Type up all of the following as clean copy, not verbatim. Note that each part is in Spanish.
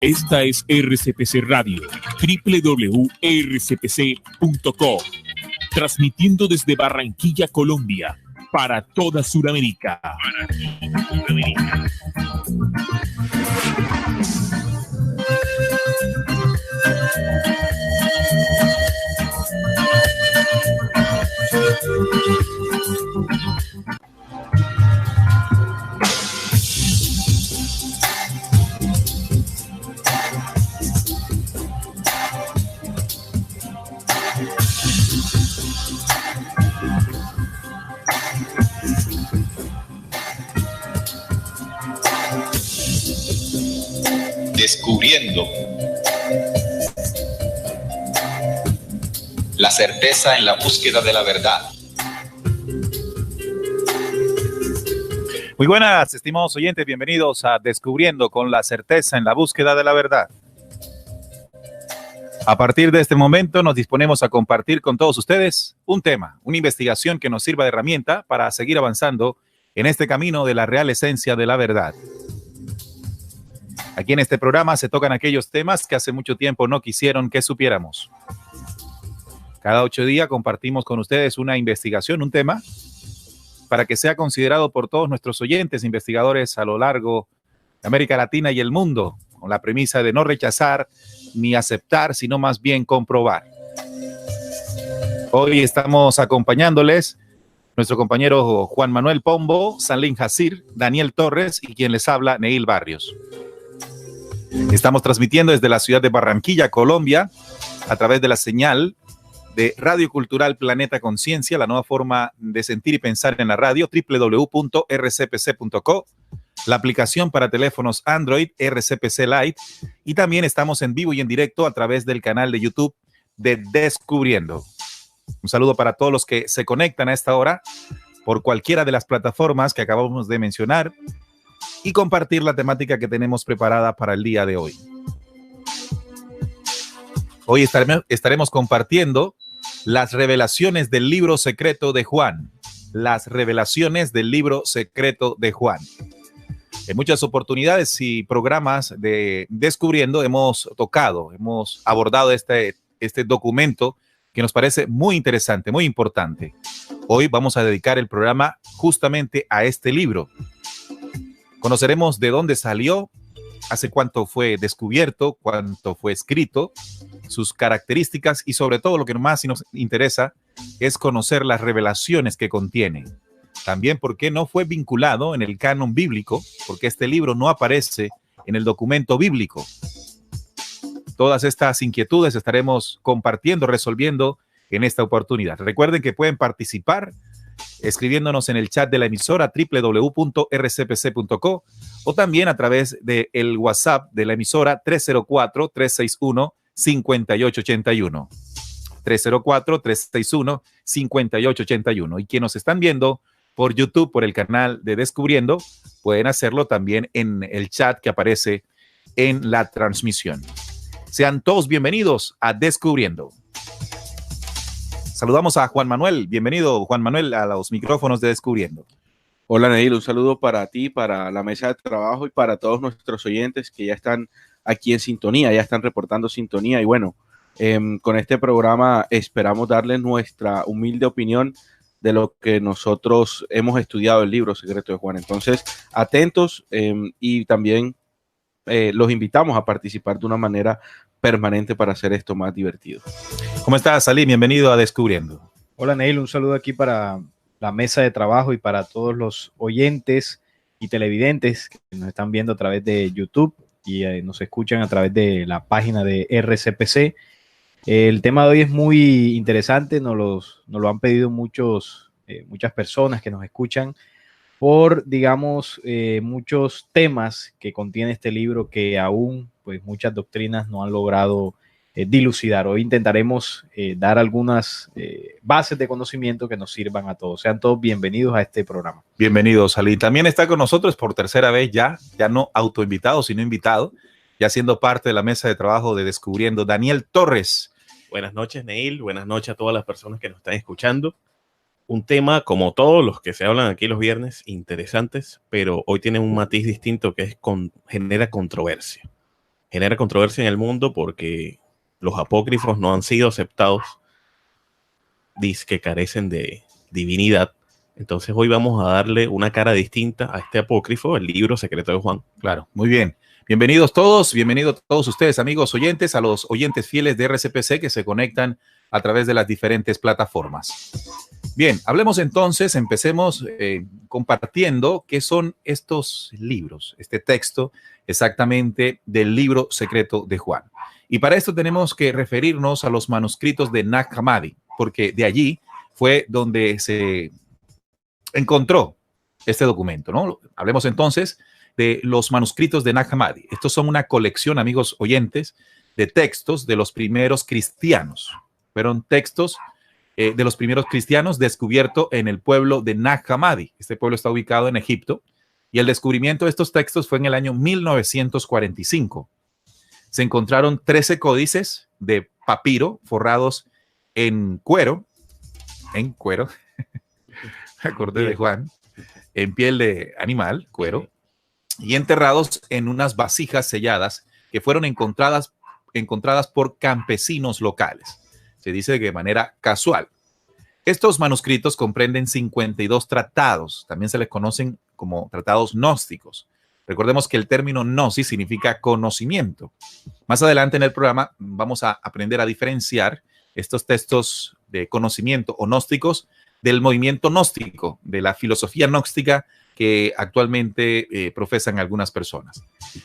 Esta es RCPC Radio, www.rcpc.co, transmitiendo desde Barranquilla, Colombia, para toda Sudamérica. Descubriendo la certeza en la búsqueda de la verdad. Muy buenas, estimados oyentes, bienvenidos a Descubriendo con la certeza en la búsqueda de la verdad. A partir de este momento nos disponemos a compartir con todos ustedes un tema, una investigación que nos sirva de herramienta para seguir avanzando en este camino de la real esencia de la verdad. Aquí en este programa se tocan aquellos temas que hace mucho tiempo no quisieron que supiéramos. Cada 8 días compartimos con ustedes una investigación, un tema, para que sea considerado por todos nuestros oyentes, investigadores a lo largo de América Latina y el mundo, con la premisa de no rechazar ni aceptar, sino más bien comprobar. Hoy estamos acompañándoles nuestro compañero Juan Manuel Pombo, Salín Jacir, Daniel Torres y quien les habla, Neil Barrios. Estamos transmitiendo desde la ciudad de Barranquilla, Colombia, a través de la señal de Radio Cultural Planeta Conciencia, la nueva forma de sentir y pensar en la radio, www.rcpc.co, la aplicación para teléfonos Android, RCPC Lite, y también estamos en vivo y en directo a través del canal de YouTube de Descubriendo. Un saludo para todos los que se conectan a esta hora por cualquiera de las plataformas que acabamos de mencionar y compartir la temática que tenemos preparada para el día de hoy. Hoy estaremos compartiendo las revelaciones del libro secreto de Juan. Las revelaciones del libro secreto de Juan. En muchas oportunidades y programas de Descubriendo hemos abordado este documento que nos parece muy interesante, muy importante. Hoy vamos a dedicar el programa justamente a este libro. Conoceremos de dónde salió, hace cuánto fue descubierto, cuánto fue escrito, sus características y sobre todo lo que más nos interesa es conocer las revelaciones que contiene. También por qué no fue vinculado en el canon bíblico, porque este libro no aparece en el documento bíblico. Todas estas inquietudes estaremos compartiendo, resolviendo en esta oportunidad. Recuerden que pueden participar escribiéndonos en el chat de la emisora www.rcpc.co o también a través del WhatsApp de la emisora 304-361-5881. 304-361-5881. Y quienes nos están viendo por YouTube, por el canal de Descubriendo, pueden hacerlo también en el chat que aparece en la transmisión. Sean todos bienvenidos a Descubriendo. Saludamos a Juan Manuel. Bienvenido, Juan Manuel, a los micrófonos de Descubriendo. Hola, Neil. Un saludo para ti, para la mesa de trabajo y para todos nuestros oyentes que ya están aquí en sintonía, ya están reportando sintonía. Y bueno, con este programa esperamos darles nuestra humilde opinión de lo que nosotros hemos estudiado el libro secreto de Juan. Entonces, atentos y también los invitamos a participar de una manera permanente para hacer esto más divertido. ¿Cómo estás, Salí? Bienvenido a Descubriendo. Hola, Neil. Un saludo aquí para la mesa de trabajo y para todos los oyentes y televidentes que nos están viendo a través de YouTube y nos escuchan a través de la página de RCPC. El tema de hoy es muy interesante, nos lo han pedido muchas personas que nos escuchan por, digamos, muchos temas que contiene este libro que aún, pues, muchas doctrinas no han logrado dilucidar. Hoy intentaremos dar algunas bases de conocimiento que nos sirvan a todos. Sean todos bienvenidos a este programa. Bienvenidos, Ali. También está con nosotros por tercera vez ya no autoinvitado, sino invitado, ya siendo parte de la mesa de trabajo de Descubriendo, Daniel Torres. Buenas noches, Neil. Buenas noches a todas las personas que nos están escuchando. Un tema, como todos los que se hablan aquí los viernes, interesantes, pero hoy tiene un matiz distinto que genera controversia. genera controversia en el mundo porque los apócrifos no han sido aceptados, dice que carecen de divinidad. Entonces hoy vamos a darle una cara distinta a este apócrifo, el libro secreto de Juan. Claro, muy bien. Bienvenidos todos ustedes, amigos oyentes, a los oyentes fieles de RCPC que se conectan a través de las diferentes plataformas. Bien, hablemos entonces, empecemos compartiendo qué son estos libros, este texto exactamente del libro secreto de Juan. Y para esto tenemos que referirnos a los manuscritos de Nag Hammadi, porque de allí fue donde se encontró este documento, ¿no? Hablemos entonces de los manuscritos de Nag Hammadi. Estos son una colección, amigos oyentes, de textos de los primeros cristianos. Fueron textos de los primeros cristianos descubiertos en el pueblo de Nag Hammadi. Este pueblo está ubicado en Egipto y el descubrimiento de estos textos fue en el año 1945. Se encontraron 13 códices de papiro forrados en cuero, me acordé de Juan, en piel de animal, cuero, y enterrados en unas vasijas selladas que fueron encontradas por campesinos locales. Se dice de manera casual. Estos manuscritos comprenden 52 tratados, también se les conocen como tratados gnósticos. Recordemos que el término gnosis significa conocimiento. Más adelante en el programa vamos a aprender a diferenciar estos textos de conocimiento o gnósticos del movimiento gnóstico, de la filosofía gnóstica que actualmente profesan algunas personas.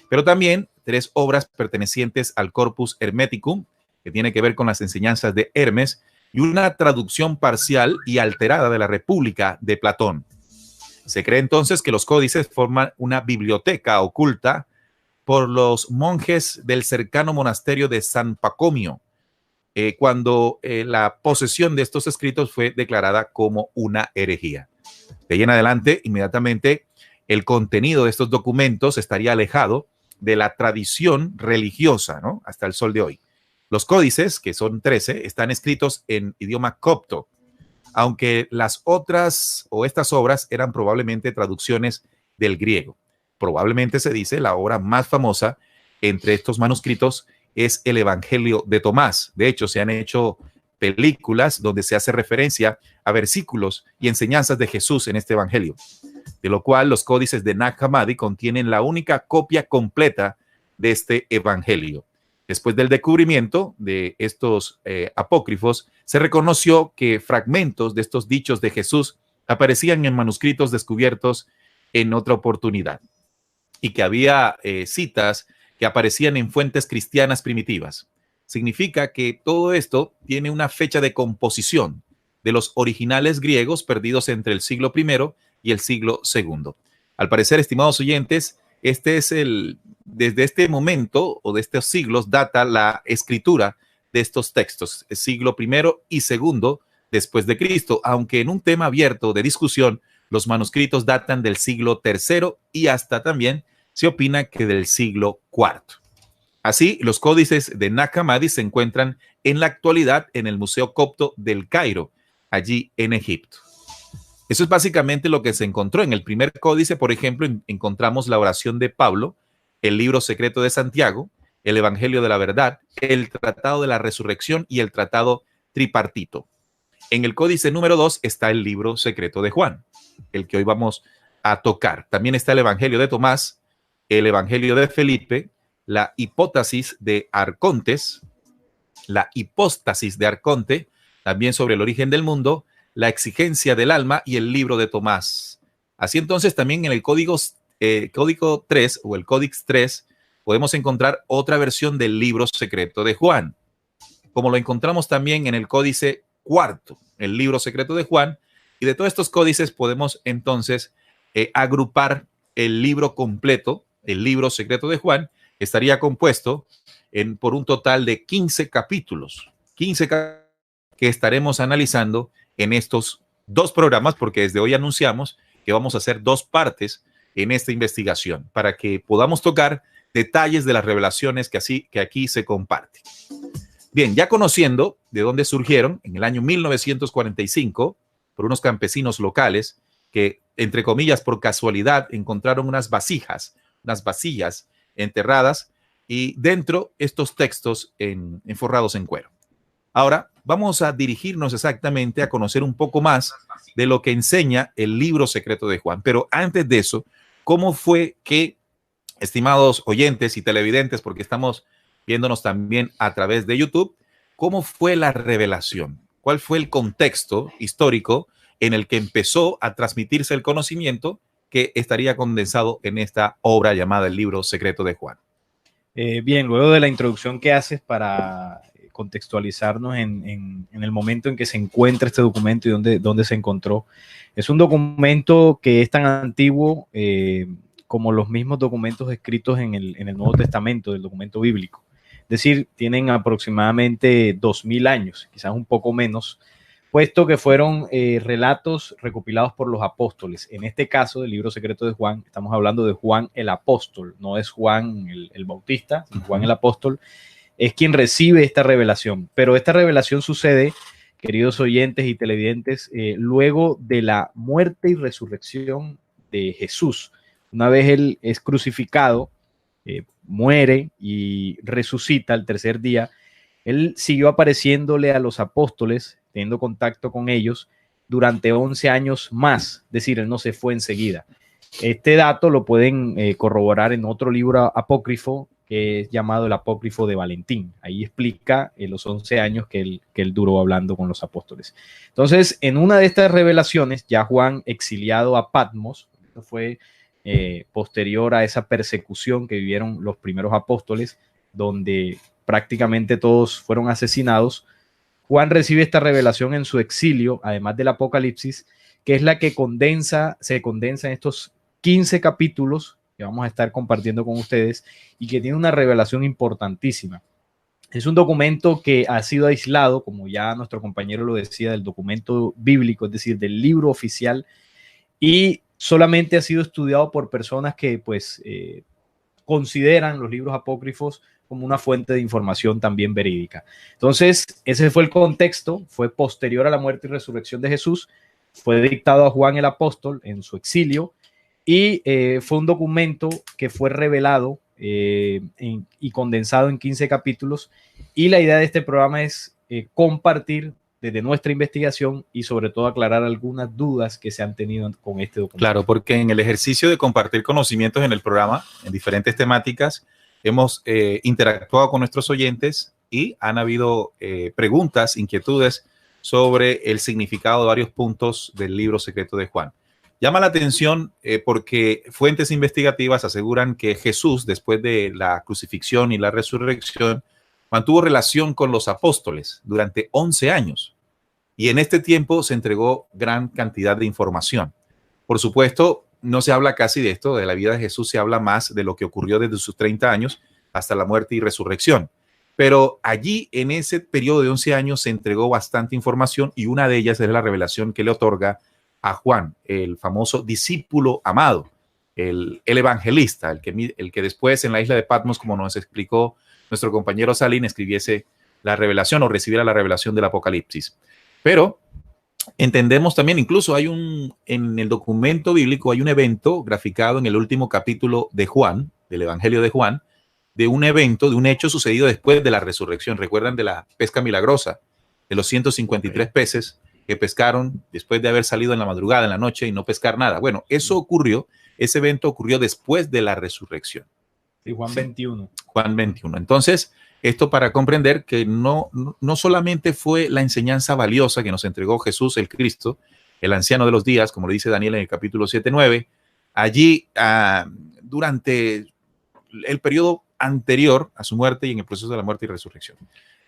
Pero también 3 obras pertenecientes al Corpus Hermeticum, que tiene que ver con las enseñanzas de Hermes, y una traducción parcial y alterada de la República de Platón. Se cree entonces que los códices forman una biblioteca oculta por los monjes del cercano monasterio de San Pacomio, cuando la posesión de estos escritos fue declarada como una herejía. De ahí en adelante, inmediatamente, el contenido de estos documentos estaría alejado de la tradición religiosa, ¿no? Hasta el sol de hoy. Los códices, que son 13, están escritos en idioma copto, aunque las otras o estas obras eran probablemente traducciones del griego. Probablemente se dice la obra más famosa entre estos manuscritos es el Evangelio de Tomás. De hecho, se han hecho películas donde se hace referencia a versículos y enseñanzas de Jesús en este Evangelio, de lo cual los códices de Nag Hammadi contienen la única copia completa de este Evangelio. Después del descubrimiento de estos apócrifos, se reconoció que fragmentos de estos dichos de Jesús aparecían en manuscritos descubiertos en otra oportunidad y que había citas que aparecían en fuentes cristianas primitivas. Significa que todo esto tiene una fecha de composición de los originales griegos perdidos entre el siglo I y el siglo II. Al parecer, estimados oyentes, desde este momento o de estos siglos data la escritura de estos textos, el siglo I y II después de Cristo, aunque en un tema abierto de discusión, los manuscritos datan del siglo III y hasta también se opina que del siglo IV. Así, los códices de Nag Hammadi se encuentran en la actualidad en el Museo Copto del Cairo, allí en Egipto. Eso es básicamente lo que se encontró. En el primer códice, por ejemplo, encontramos la oración de Pablo, el libro secreto de Santiago, el Evangelio de la Verdad, el Tratado de la Resurrección y el Tratado Tripartito. En el códice número 2 está el libro secreto de Juan, el que hoy vamos a tocar. También está el Evangelio de Tomás, el Evangelio de Felipe, la hipóstasis de Arconte, también sobre el origen del mundo, la exigencia del alma y el libro de Tomás. Así entonces también en el código 3 o el Códex 3 podemos encontrar otra versión del libro secreto de Juan, como lo encontramos también en el códice 4, el libro secreto de Juan, y de todos estos códices podemos entonces agrupar el libro completo, el libro secreto de Juan, estaría compuesto por un total de 15 capítulos, que estaremos analizando en estos 2 programas, porque desde hoy anunciamos que vamos a hacer 2 partes en esta investigación para que podamos tocar detalles de las revelaciones que aquí se comparten. Bien, ya conociendo de dónde surgieron, en el año 1945, por unos campesinos locales que, entre comillas, por casualidad, encontraron unas vasillas enterradas y dentro estos textos forrados en cuero. Ahora vamos a dirigirnos exactamente a conocer un poco más de lo que enseña el libro secreto de Juan. Pero antes de eso, ¿cómo fue que, estimados oyentes y televidentes, porque estamos viéndonos también a través de YouTube, cómo fue la revelación? ¿Cuál fue el contexto histórico en el que empezó a transmitirse el conocimiento que estaría condensado en esta obra llamada el libro secreto de Juan? Bien, luego de la introducción que haces para contextualizarnos en el momento en que se encuentra este documento y dónde se encontró, es un documento que es tan antiguo como los mismos documentos escritos en el Nuevo Testamento, del documento bíblico. Es decir, tienen aproximadamente 2000 años, quizás un poco menos, puesto que fueron relatos recopilados por los apóstoles. En este caso, del libro secreto de Juan, estamos hablando de Juan el apóstol, no es Juan el Bautista, sino Juan el apóstol, es quien recibe esta revelación. Pero esta revelación sucede, queridos oyentes y televidentes, luego de la muerte y resurrección de Jesús. Una vez él es crucificado, muere y resucita al tercer día, él siguió apareciéndole a los apóstoles, teniendo contacto con ellos durante 11 años más, es decir, él no se fue enseguida. Este dato lo pueden corroborar en otro libro apócrifo que es llamado el Apócrifo de Valentín. Ahí explica los 11 años que él duró hablando con los apóstoles. Entonces, en una de estas revelaciones, ya Juan exiliado a Patmos, esto fue posterior a esa persecución que vivieron los primeros apóstoles, donde prácticamente todos fueron asesinados, Juan recibe esta revelación en su exilio, además del Apocalipsis, que es la que se condensa en estos 15 capítulos que vamos a estar compartiendo con ustedes y que tiene una revelación importantísima. Es un documento que ha sido aislado, como ya nuestro compañero lo decía, del documento bíblico, es decir, del libro oficial, y solamente ha sido estudiado por personas que pues consideran los libros apócrifos como una fuente de información también verídica. Entonces, ese fue el contexto, fue posterior a la muerte y resurrección de Jesús, fue dictado a Juan el apóstol en su exilio y fue un documento que fue revelado y condensado en 15 capítulos, y la idea de este programa es compartir desde nuestra investigación y sobre todo aclarar algunas dudas que se han tenido con este documento. Claro, porque en el ejercicio de compartir conocimientos en el programa, en diferentes temáticas, hemos interactuado con nuestros oyentes y han habido preguntas, inquietudes sobre el significado de varios puntos del libro secreto de Juan. Llama la atención porque fuentes investigativas aseguran que Jesús, después de la crucifixión y la resurrección, mantuvo relación con los apóstoles durante 11 años. Y en este tiempo se entregó gran cantidad de información. Por supuesto, no se habla casi de esto, de la vida de Jesús se habla más de lo que ocurrió desde sus 30 años hasta la muerte y resurrección. Pero allí, en ese periodo de 11 años, se entregó bastante información y una de ellas es la revelación que le otorga a Juan, el famoso discípulo amado, el evangelista, el que después en la isla de Patmos, como nos explicó nuestro compañero Salín, escribiese la revelación o recibiera la revelación del Apocalipsis. Pero entendemos también, incluso en el documento bíblico hay un evento graficado en el último capítulo de Juan, del Evangelio de Juan, de un evento, de un hecho sucedido después de la resurrección. ¿Recuerdan de la pesca milagrosa? De los 153 peces que pescaron después de haber salido en la madrugada, en la noche y no pescar nada. Bueno, ese evento ocurrió después de la resurrección. Sí, Juan 21. Juan 21. Entonces, esto para comprender que no solamente fue la enseñanza valiosa que nos entregó Jesús el Cristo, el anciano de los días, como le dice Daniel en el capítulo 7-9, allí durante el periodo anterior a su muerte y en el proceso de la muerte y resurrección,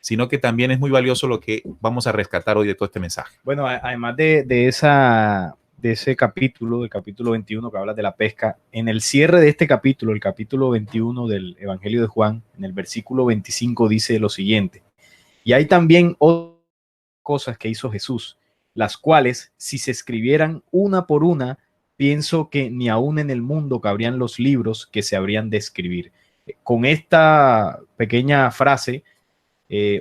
sino que también es muy valioso lo que vamos a rescatar hoy de todo este mensaje. Bueno, además de ese capítulo, del capítulo 21 que habla de la pesca, en el cierre de este capítulo, el capítulo 21 del Evangelio de Juan, en el versículo 25 dice lo siguiente: y hay también otras cosas que hizo Jesús, las cuales, si se escribieran una por una, pienso que ni aún en el mundo cabrían los libros que se habrían de escribir. Con esta pequeña frase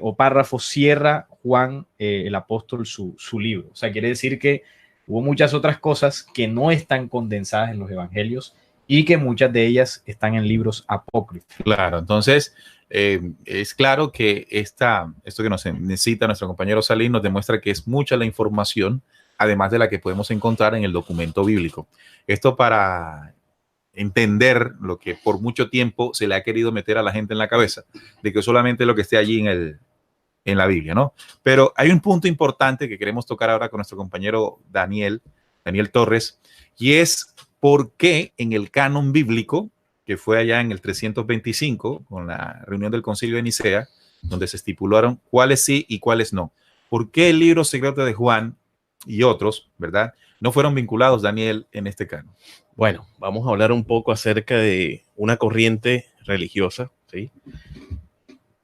o párrafo cierra Juan el apóstol su libro. O sea, quiere decir que hubo muchas otras cosas que no están condensadas en los evangelios y que muchas de ellas están en libros apócrifos. Claro, entonces es claro que esto que nos necesita nuestro compañero Salim nos demuestra que es mucha la información, además de la que podemos encontrar en el documento bíblico. Esto para entender lo que por mucho tiempo se le ha querido meter a la gente en la cabeza, de que solamente lo que esté allí en la Biblia, ¿no? Pero hay un punto importante que queremos tocar ahora con nuestro compañero Daniel Torres, y es por qué en el canon bíblico, que fue allá en el 325, con la reunión del Concilio de Nicea, donde se estipularon cuáles sí y cuáles no. ¿Por qué el libro secreto de Juan y otros, verdad, no fueron vinculados, Daniel, en este canon? Bueno, vamos a hablar un poco acerca de una corriente religiosa, ¿sí?,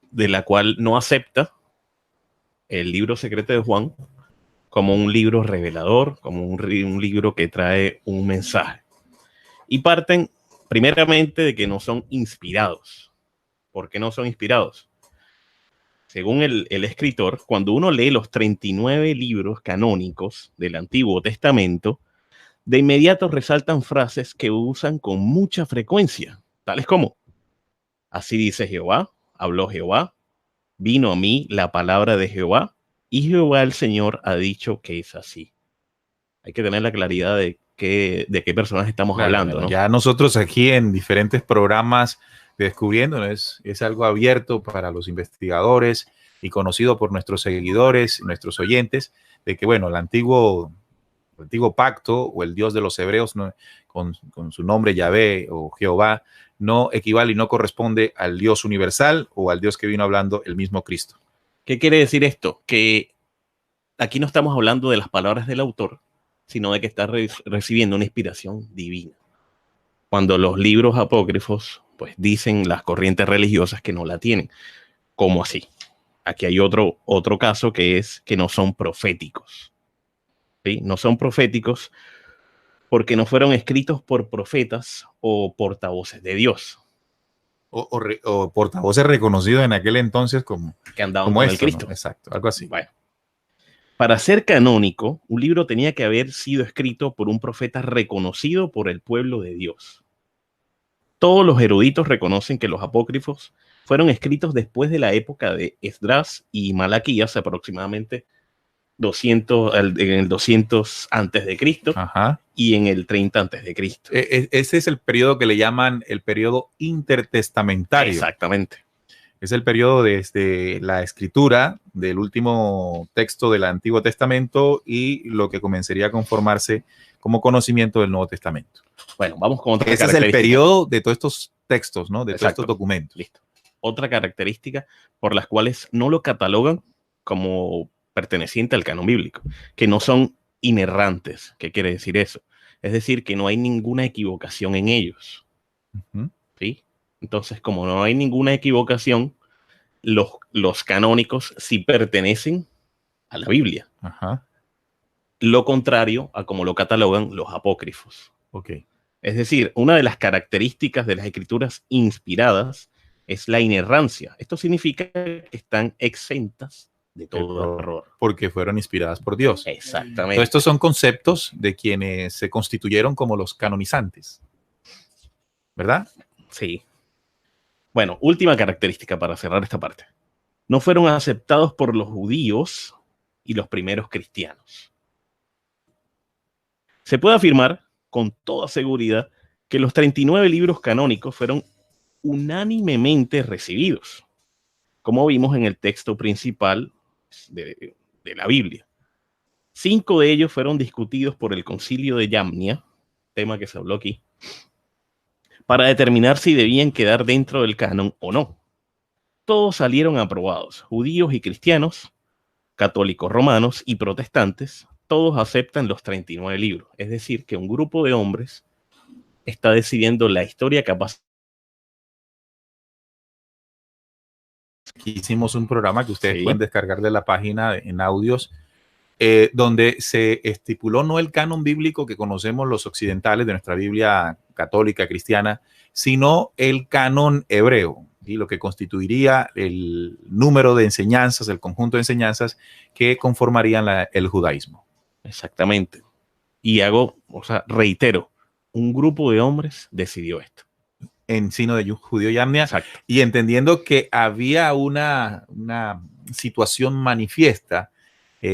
de la cual no acepta el libro secreto de Juan como un libro revelador, como un libro que trae un mensaje. Y parten primeramente de que no son inspirados. ¿Por qué no son inspirados? Según el escritor, cuando uno lee los 39 libros canónicos del Antiguo Testamento, de inmediato resaltan frases que usan con mucha frecuencia, tales como: así dice Jehová, habló Jehová, vino a mí la palabra de Jehová, y Jehová el Señor ha dicho que es así. Hay que tener la claridad de qué personas estamos hablando, ¿no? Ya nosotros aquí en diferentes programas de Descubriendo, ¿no? Es algo abierto para los investigadores y conocido por nuestros seguidores, nuestros oyentes, de que, bueno, el antiguo pacto o el Dios de los hebreos, ¿no?, con su nombre Yahvé o Jehová, no equivale y no corresponde al Dios universal o al Dios que vino hablando el mismo Cristo. ¿Qué quiere decir esto? Que aquí no estamos hablando de las palabras del autor, sino de que está recibiendo una inspiración divina. Cuando los libros apócrifos, pues dicen las corrientes religiosas que no la tienen. ¿Cómo así? Aquí hay otro caso, que es que no son proféticos. ¿Sí? No son proféticos porque no fueron escritos por profetas o portavoces de Dios. O portavoces reconocidos en aquel entonces como que andaban con el Cristo. ¿no? Exacto, algo así. Bueno, para ser canónico, un libro tenía que haber sido escrito por un profeta reconocido por el pueblo de Dios. Todos los eruditos reconocen que los apócrifos fueron escritos después de la época de Esdras y Malaquías, aproximadamente en el 200 antes de Cristo. Ajá. Y en el 30 antes de Cristo. Ese es el periodo que le llaman el periodo intertestamentario. Exactamente. Es el periodo desde la escritura del último texto del Antiguo Testamento y lo que comenzaría a conformarse como conocimiento del Nuevo Testamento. Bueno, vamos con otra Ese es el periodo de todos estos textos, ¿no? De Exacto. todos estos documentos. Listo. Otra característica por las cuales no lo catalogan como perteneciente al canon bíblico, que no son inerrantes. ¿Qué quiere decir eso? Es decir, que no hay ninguna equivocación en ellos. Uh-huh. ¿Sí? Entonces, como no hay ninguna equivocación, los canónicos sí pertenecen a la Biblia. Ajá. Lo contrario a como lo catalogan los apócrifos. Okay. Es decir, una de las características de las escrituras inspiradas es la inerrancia. Esto significa que están exentas de todo error. Porque fueron inspiradas por Dios. Exactamente. Entonces, estos son conceptos de quienes se constituyeron como los canonizantes. ¿Verdad? Sí. Bueno, última característica para cerrar esta parte. No fueron aceptados por los judíos y los primeros cristianos. Se puede afirmar con toda seguridad que los 39 libros canónicos fueron unánimemente recibidos, como vimos en el texto principal de la Biblia. 5 de ellos fueron discutidos por el Concilio de Yamnia, tema que se habló aquí, para determinar si debían quedar dentro del canon o no. Todos salieron aprobados, judíos y cristianos, católicos romanos y protestantes, todos aceptan los 39 libros. Es decir, que un grupo de hombres está decidiendo la historia capaz. Aquí hicimos un programa que ustedes pueden descargar de la página en audios, donde se estipuló no el canon bíblico que conocemos los occidentales de nuestra Biblia católica cristiana, sino el canon hebreo, y lo que constituiría el número de enseñanzas, el conjunto de enseñanzas que conformarían el judaísmo. Exactamente. Y reitero, un grupo de hombres decidió esto. En sino de Judío Yamnia. Exacto. Y entendiendo que había una situación manifiesta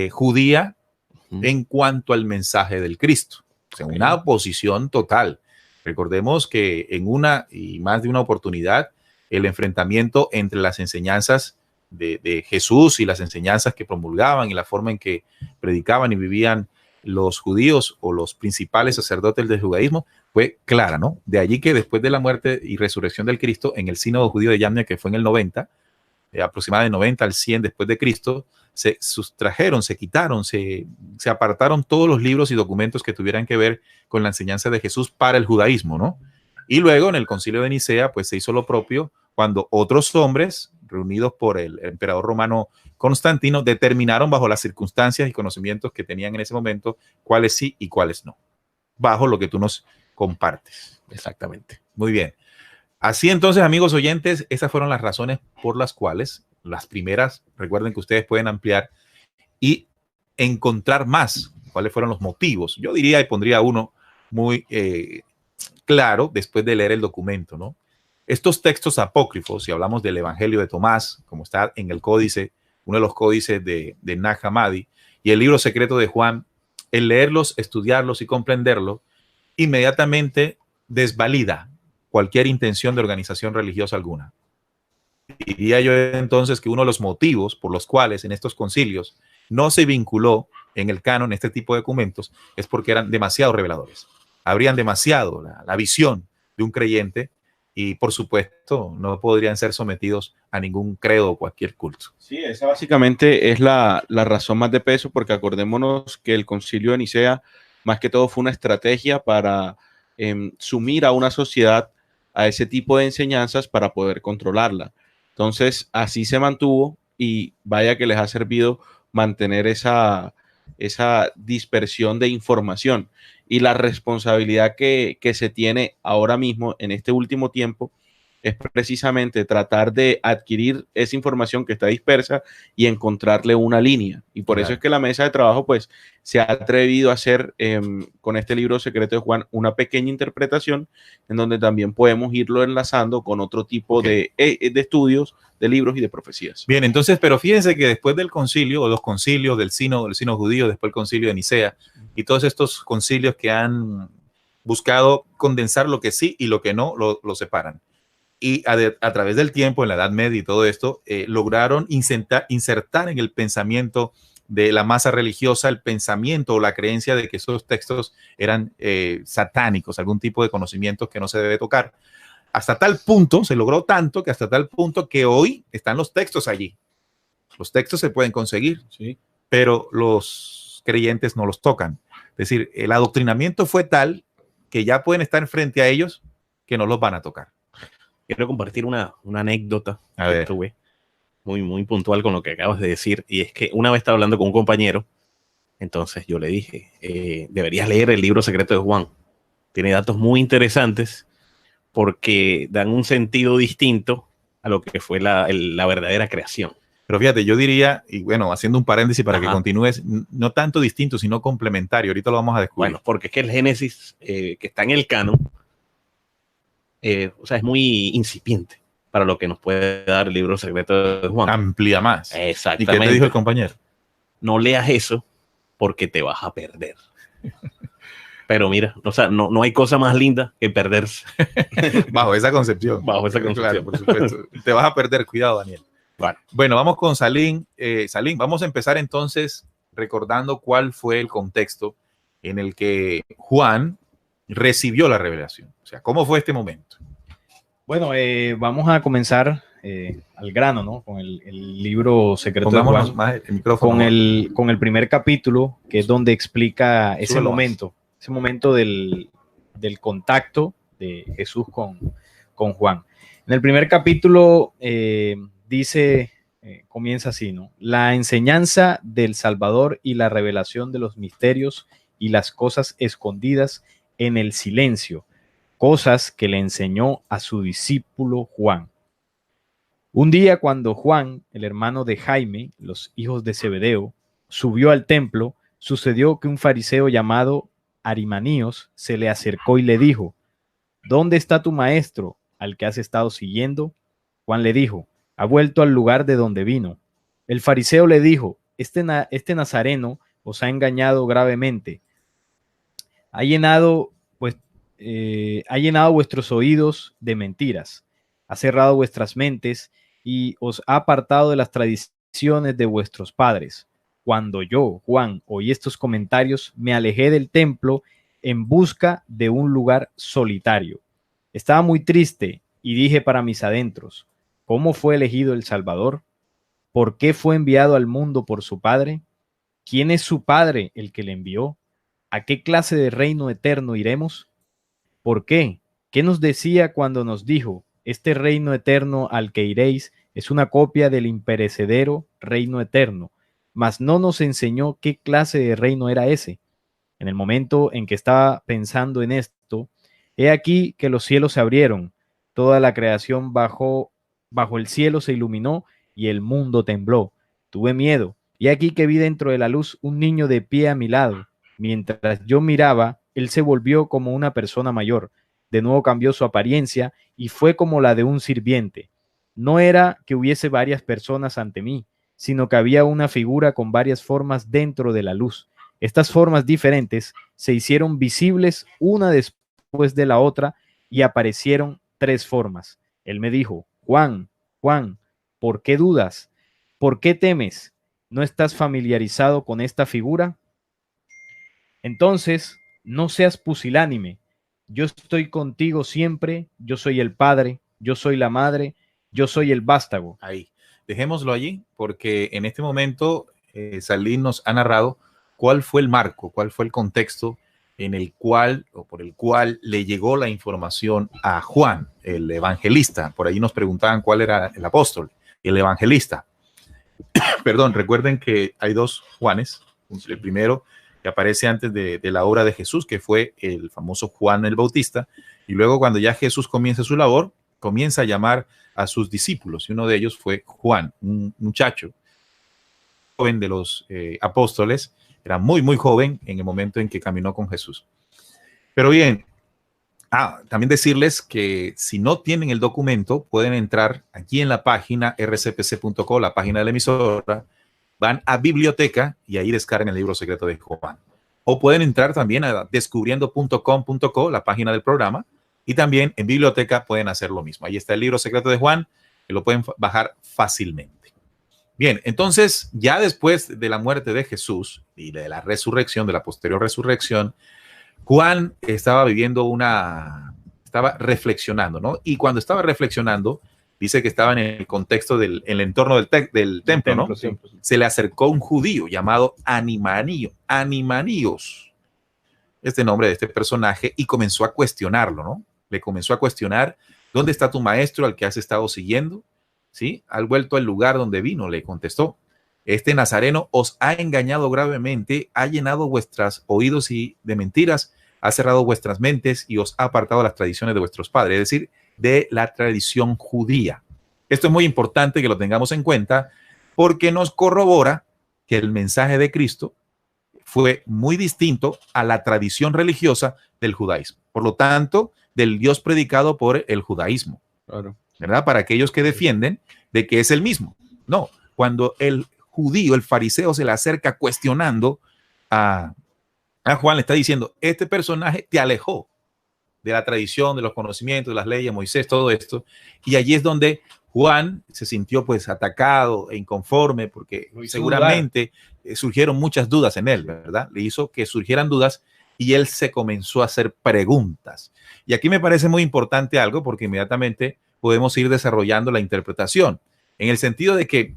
judía en cuanto al mensaje del Cristo. O sea, una oposición total. Recordemos que en una y más de una oportunidad, el enfrentamiento entre las enseñanzas de Jesús y las enseñanzas que promulgaban y la forma en que predicaban y vivían los judíos o los principales sacerdotes del judaísmo fue clara, ¿no? De allí que después de la muerte y resurrección del Cristo, en el sínodo judío de Yamnia, que fue en el 90, aproximadamente 90 al 100 después de Cristo, se sustrajeron, se quitaron, se apartaron todos los libros y documentos que tuvieran que ver con la enseñanza de Jesús para el judaísmo, ¿no? Y luego en el concilio de Nicea, pues se hizo lo propio cuando otros hombres, reunidos por el emperador romano Constantino, determinaron bajo las circunstancias y conocimientos que tenían en ese momento cuáles sí y cuáles no, bajo lo que tú nos compartes. Exactamente. Muy bien. Así entonces, amigos oyentes, esas fueron las razones por las cuales, las primeras, recuerden que ustedes pueden ampliar y encontrar más cuáles fueron los motivos. Yo diría y pondría uno muy claro después de leer el documento, ¿no? Estos textos apócrifos, si hablamos del Evangelio de Tomás, como está en el códice, uno de los códices de Nag Hammadi, y el libro secreto de Juan, el leerlos, estudiarlos y comprenderlos, inmediatamente desvalida cualquier intención de organización religiosa alguna. Diría yo entonces que uno de los motivos por los cuales en estos concilios no se vinculó en el canon este tipo de documentos es porque eran demasiado reveladores. Abrían demasiado la visión de un creyente y, por supuesto, no podrían ser sometidos a ningún credo o cualquier culto. Sí, esa básicamente es la razón más de peso, porque acordémonos que el concilio de Nicea, más que todo, fue una estrategia para sumir a una sociedad a ese tipo de enseñanzas para poder controlarla. Entonces, así se mantuvo y vaya que les ha servido mantener esa dispersión de información. Y la responsabilidad que se tiene ahora mismo en este último tiempo es precisamente tratar de adquirir esa información que está dispersa y encontrarle una línea. Y por eso es que la mesa de trabajo pues se ha atrevido a hacer con este libro secreto de Juan una pequeña interpretación en donde también podemos irlo enlazando con otro tipo de estudios, de libros y de profecías. Bien, entonces, pero fíjense que después del concilio, o los concilios del sínodo judío, después el concilio de Nicea y todos estos concilios que han buscado condensar lo que sí y lo que no, lo separan. Y a través del tiempo, en la Edad Media y todo esto, lograron insertar en el pensamiento de la masa religiosa el pensamiento o la creencia de que esos textos eran satánicos, algún tipo de conocimiento que no se debe tocar. Hasta tal punto, se logró tanto que hasta tal punto que hoy están los textos allí. Los textos se pueden conseguir, ¿sí? Pero los creyentes no los tocan. Es decir, el adoctrinamiento fue tal que ya pueden estar frente a ellos que no los van a tocar. Quiero compartir una anécdota que tuve muy puntual con lo que acabas de decir, y es que una vez estaba hablando con un compañero, entonces yo le dije, deberías leer el libro secreto de Juan. Tiene datos muy interesantes porque dan un sentido distinto a lo que fue la verdadera creación. Pero fíjate, yo diría, y bueno, haciendo un paréntesis para que continúes, no tanto distinto, sino complementario. Ahorita lo vamos a descubrir. Bueno, porque es que el Génesis que está en el canon, o sea, es muy incipiente para lo que nos puede dar el libro secreto de Juan. Amplía más. Exactamente. ¿Y qué te dijo el compañero? No leas eso porque te vas a perder. Pero mira, o sea, no hay cosa más linda que perderse. Bajo esa concepción. Bajo esa concepción. Claro, por supuesto. Te vas a perder, cuidado, Daniel. Bueno, vamos con Salim. Salim, vamos a empezar entonces recordando cuál fue el contexto en el que Juan recibió la revelación. O sea, ¿cómo fue este momento? Bueno, vamos a comenzar al grano, ¿no? Con el libro secreto de Juan, más el micrófono, con el primer capítulo, que es donde explica ese momento del contacto de Jesús con Juan. En el primer capítulo comienza así, ¿no? La enseñanza del Salvador y la revelación de los misterios y las cosas escondidas en el silencio, cosas que le enseñó a su discípulo Juan. Un día, cuando Juan, el hermano de Jaime, los hijos de Zebedeo, subió al templo, sucedió que un fariseo llamado Arimaníos se le acercó y le dijo: ¿Dónde está tu maestro, al que has estado siguiendo? Juan le dijo: ha vuelto al lugar de donde vino. El fariseo le dijo: este nazareno os ha engañado gravemente. Ha llenado vuestros oídos de mentiras, ha cerrado vuestras mentes y os ha apartado de las tradiciones de vuestros padres. Cuando yo, Juan, oí estos comentarios, me alejé del templo en busca de un lugar solitario. Estaba muy triste y dije para mis adentros: ¿cómo fue elegido el Salvador? ¿Por qué fue enviado al mundo por su Padre? ¿Quién es su Padre el que le envió? ¿A qué clase de reino eterno iremos? ¿Por qué? ¿Qué nos decía cuando nos dijo: este reino eterno al que iréis es una copia del imperecedero reino eterno? Mas no nos enseñó qué clase de reino era ese. En el momento en que estaba pensando en esto, he aquí que los cielos se abrieron, toda la creación bajo el cielo se iluminó y el mundo tembló. Tuve miedo, y aquí que vi dentro de la luz un niño de pie a mi lado. Mientras yo miraba, él se volvió como una persona mayor. De nuevo cambió su apariencia y fue como la de un sirviente. No era que hubiese varias personas ante mí, sino que había una figura con varias formas dentro de la luz. Estas formas diferentes se hicieron visibles una después de la otra y aparecieron 3 formas. Él me dijo: Juan, Juan, ¿por qué dudas? ¿Por qué temes? ¿No estás familiarizado con esta figura? Entonces, no seas pusilánime. Yo estoy contigo siempre, yo soy el padre, yo soy la madre, yo soy el vástago. Ahí, dejémoslo allí, porque en este momento Salim nos ha narrado cuál fue el marco, cuál fue el contexto en el cual o por el cual le llegó la información a Juan, el evangelista. Por ahí nos preguntaban cuál era el apóstol, el evangelista. Perdón, recuerden que hay 2 Juanes. El primero que aparece antes de la obra de Jesús, que fue el famoso Juan el Bautista, y luego cuando ya Jesús comienza su labor, comienza a llamar a sus discípulos, y uno de ellos fue Juan, un muchacho joven de los apóstoles. Era muy, muy joven en el momento en que caminó con Jesús. Pero bien, también decirles que si no tienen el documento, pueden entrar aquí en la página rcpc.co, la página de la emisora, van a biblioteca y ahí descargan el libro secreto de Juan. O pueden entrar también a descubriendo.com.co, la página del programa, y también en biblioteca pueden hacer lo mismo. Ahí está el libro secreto de Juan, que lo pueden bajar fácilmente. Bien, entonces ya después de la muerte de Jesús y de la resurrección, de la posterior resurrección, Juan estaba estaba reflexionando, ¿no? Y cuando estaba reflexionando, dice que estaba en el contexto en el entorno del templo, ¿no? Sí. Se le acercó un judío llamado Animaníos, este nombre de este personaje, y comenzó a cuestionarlo, ¿no? Le comenzó a cuestionar: ¿dónde está tu maestro al que has estado siguiendo? ¿Sí? ¿Has vuelto al lugar donde vino? Le contestó: este nazareno os ha engañado gravemente, ha llenado vuestros oídos de mentiras, ha cerrado vuestras mentes y os ha apartado de las tradiciones de vuestros padres, es decir, de la tradición judía. Esto es muy importante que lo tengamos en cuenta porque nos corrobora que el mensaje de Cristo fue muy distinto a la tradición religiosa del judaísmo. Por lo tanto, del Dios predicado por el judaísmo. Claro. ¿Verdad? Para aquellos que defienden de que es el mismo. No, cuando el judío, el fariseo, se le acerca cuestionando a Juan, le está diciendo: este personaje te alejó de la tradición, de los conocimientos, de las leyes, Moisés, todo esto. Y allí es donde Juan se sintió pues atacado e inconforme, porque seguramente surgieron muchas dudas en él, ¿verdad? Le hizo que surgieran dudas y él se comenzó a hacer preguntas. Y aquí me parece muy importante algo, porque inmediatamente podemos ir desarrollando la interpretación, en el sentido de que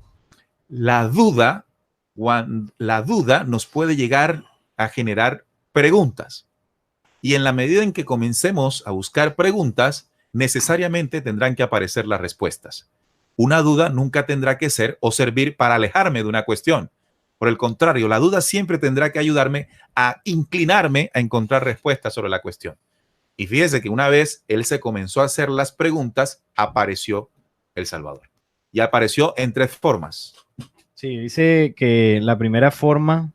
la duda nos puede llegar a generar preguntas. Y en la medida en que comencemos a buscar preguntas, necesariamente tendrán que aparecer las respuestas. Una duda nunca tendrá que ser o servir para alejarme de una cuestión. Por el contrario, la duda siempre tendrá que ayudarme a inclinarme a encontrar respuestas sobre la cuestión. Y fíjese que una vez él se comenzó a hacer las preguntas, apareció el Salvador. Y apareció en 3 formas. Sí, dice que la primera forma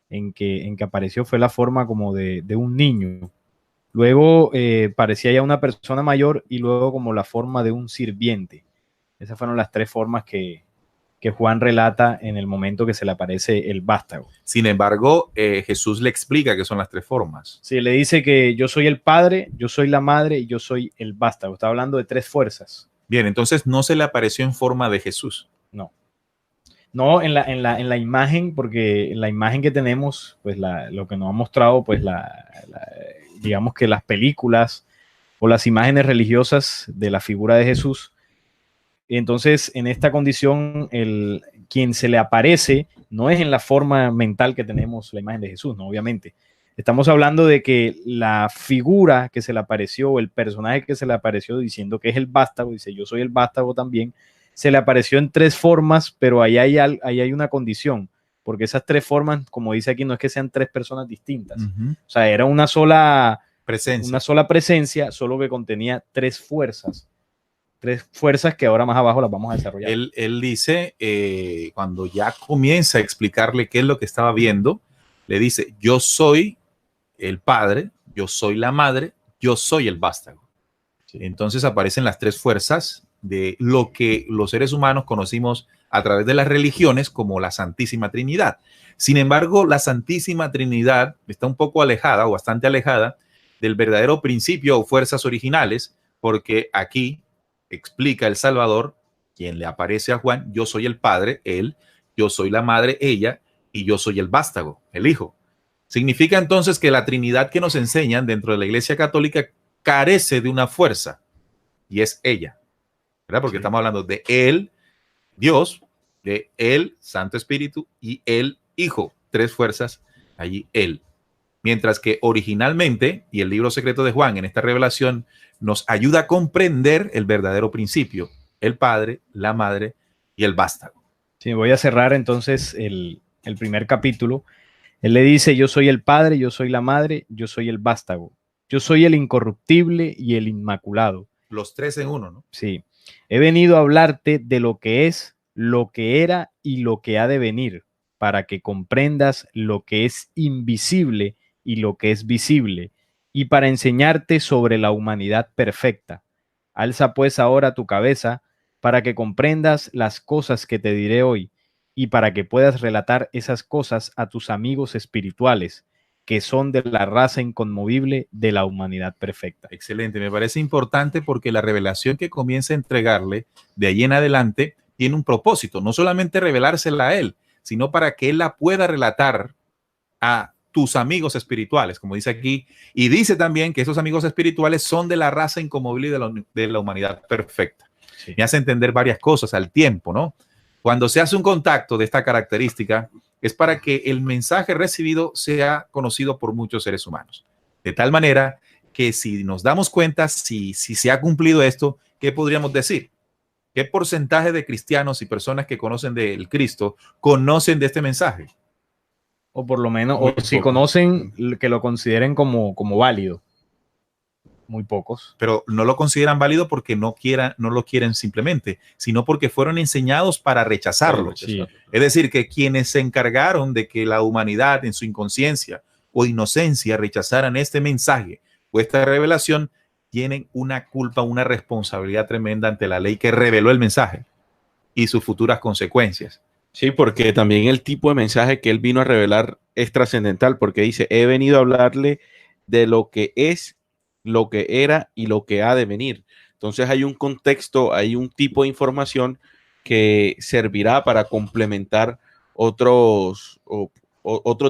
en que apareció fue la forma como de un niño. Luego parecía ya una persona mayor y luego como la forma de un sirviente. Esas fueron las tres formas que Juan relata en el momento que se le aparece el vástago. Sin embargo, Jesús le explica que son las tres formas. Sí, le dice que yo soy el Padre, yo soy la Madre y yo soy el vástago. Está hablando de tres fuerzas. Bien, entonces no se le apareció en forma de Jesús. No, en la imagen, porque en la imagen que tenemos, pues lo que nos ha mostrado, pues digamos que las películas o las imágenes religiosas de la figura de Jesús. Entonces, en esta condición, quien se le aparece no es en la forma mental que tenemos la imagen de Jesús, ¿no? Obviamente. Estamos hablando de que la figura que se le apareció, o el personaje que se le apareció diciendo que es el vástago, dice yo soy el vástago también, se le apareció en tres formas, pero ahí hay una condición, porque esas tres formas, como dice aquí, no es que sean tres personas distintas. O sea, era una sola presencia, solo que contenía tres fuerzas que ahora más abajo las vamos a desarrollar. Él dice, cuando ya comienza a explicarle qué es lo que estaba viendo, le dice, yo soy el Padre, yo soy la Madre, yo soy el vástago. Sí. Entonces aparecen las tres fuerzas de lo que los seres humanos conocimos a través de las religiones como la Santísima Trinidad. Sin embargo, la Santísima Trinidad está un poco alejada o bastante alejada del verdadero principio o fuerzas originales, porque aquí explica el Salvador, quien le aparece a Juan, yo soy el Padre, él, yo soy la Madre, ella, y yo soy el vástago, el Hijo. Significa entonces que la Trinidad que nos enseñan dentro de la Iglesia Católica carece de una fuerza, y es ella, ¿verdad? Porque estamos hablando de él, Dios, de él, Santo Espíritu, y el Hijo, tres fuerzas, allí él. Mientras que originalmente, y el libro secreto de Juan en esta revelación nos ayuda a comprender el verdadero principio, el Padre, la Madre y el vástago. Sí, voy a cerrar entonces el primer capítulo. Él le dice, yo soy el Padre, yo soy la Madre, yo soy el vástago. Yo soy el incorruptible y el inmaculado. Los tres en uno, ¿no? Sí. He venido a hablarte de lo que es, lo que era y lo que ha de venir, para que comprendas lo que es invisible y lo que es visible, y para enseñarte sobre la humanidad perfecta. Alza pues ahora tu cabeza para que comprendas las cosas que te diré hoy y para que puedas relatar esas cosas a tus amigos espirituales, que son de la raza inconmovible de la humanidad perfecta. Excelente, me parece importante porque la revelación que comienza a entregarle de ahí en adelante tiene un propósito, no solamente revelársela a él, sino para que él la pueda relatar a tus amigos espirituales, como dice aquí, y dice también que esos amigos espirituales son de la raza inconmovible de la humanidad perfecta. Sí. Me hace entender varias cosas al tiempo, ¿no? Cuando se hace un contacto de esta característica, es para que el mensaje recibido sea conocido por muchos seres humanos. De tal manera que si nos damos cuenta, si se ha cumplido esto, ¿qué podríamos decir? ¿Qué porcentaje de cristianos y personas que conocen del Cristo conocen de este mensaje? O por lo menos, o si conocen, que lo consideren como válido. Muy pocos. Pero no lo consideran válido porque no lo quieren simplemente, sino porque fueron enseñados para rechazarlo. Sí. Es decir, que quienes se encargaron de que la humanidad en su inconsciencia o inocencia rechazaran este mensaje o esta revelación, tienen una culpa, una responsabilidad tremenda ante la ley que reveló el mensaje y sus futuras consecuencias. Sí, porque también el tipo de mensaje que él vino a revelar es trascendental, porque dice, he venido a hablarle de lo que es, lo que era y lo que ha de venir. Entonces hay un contexto, hay un tipo de información que servirá para complementar otro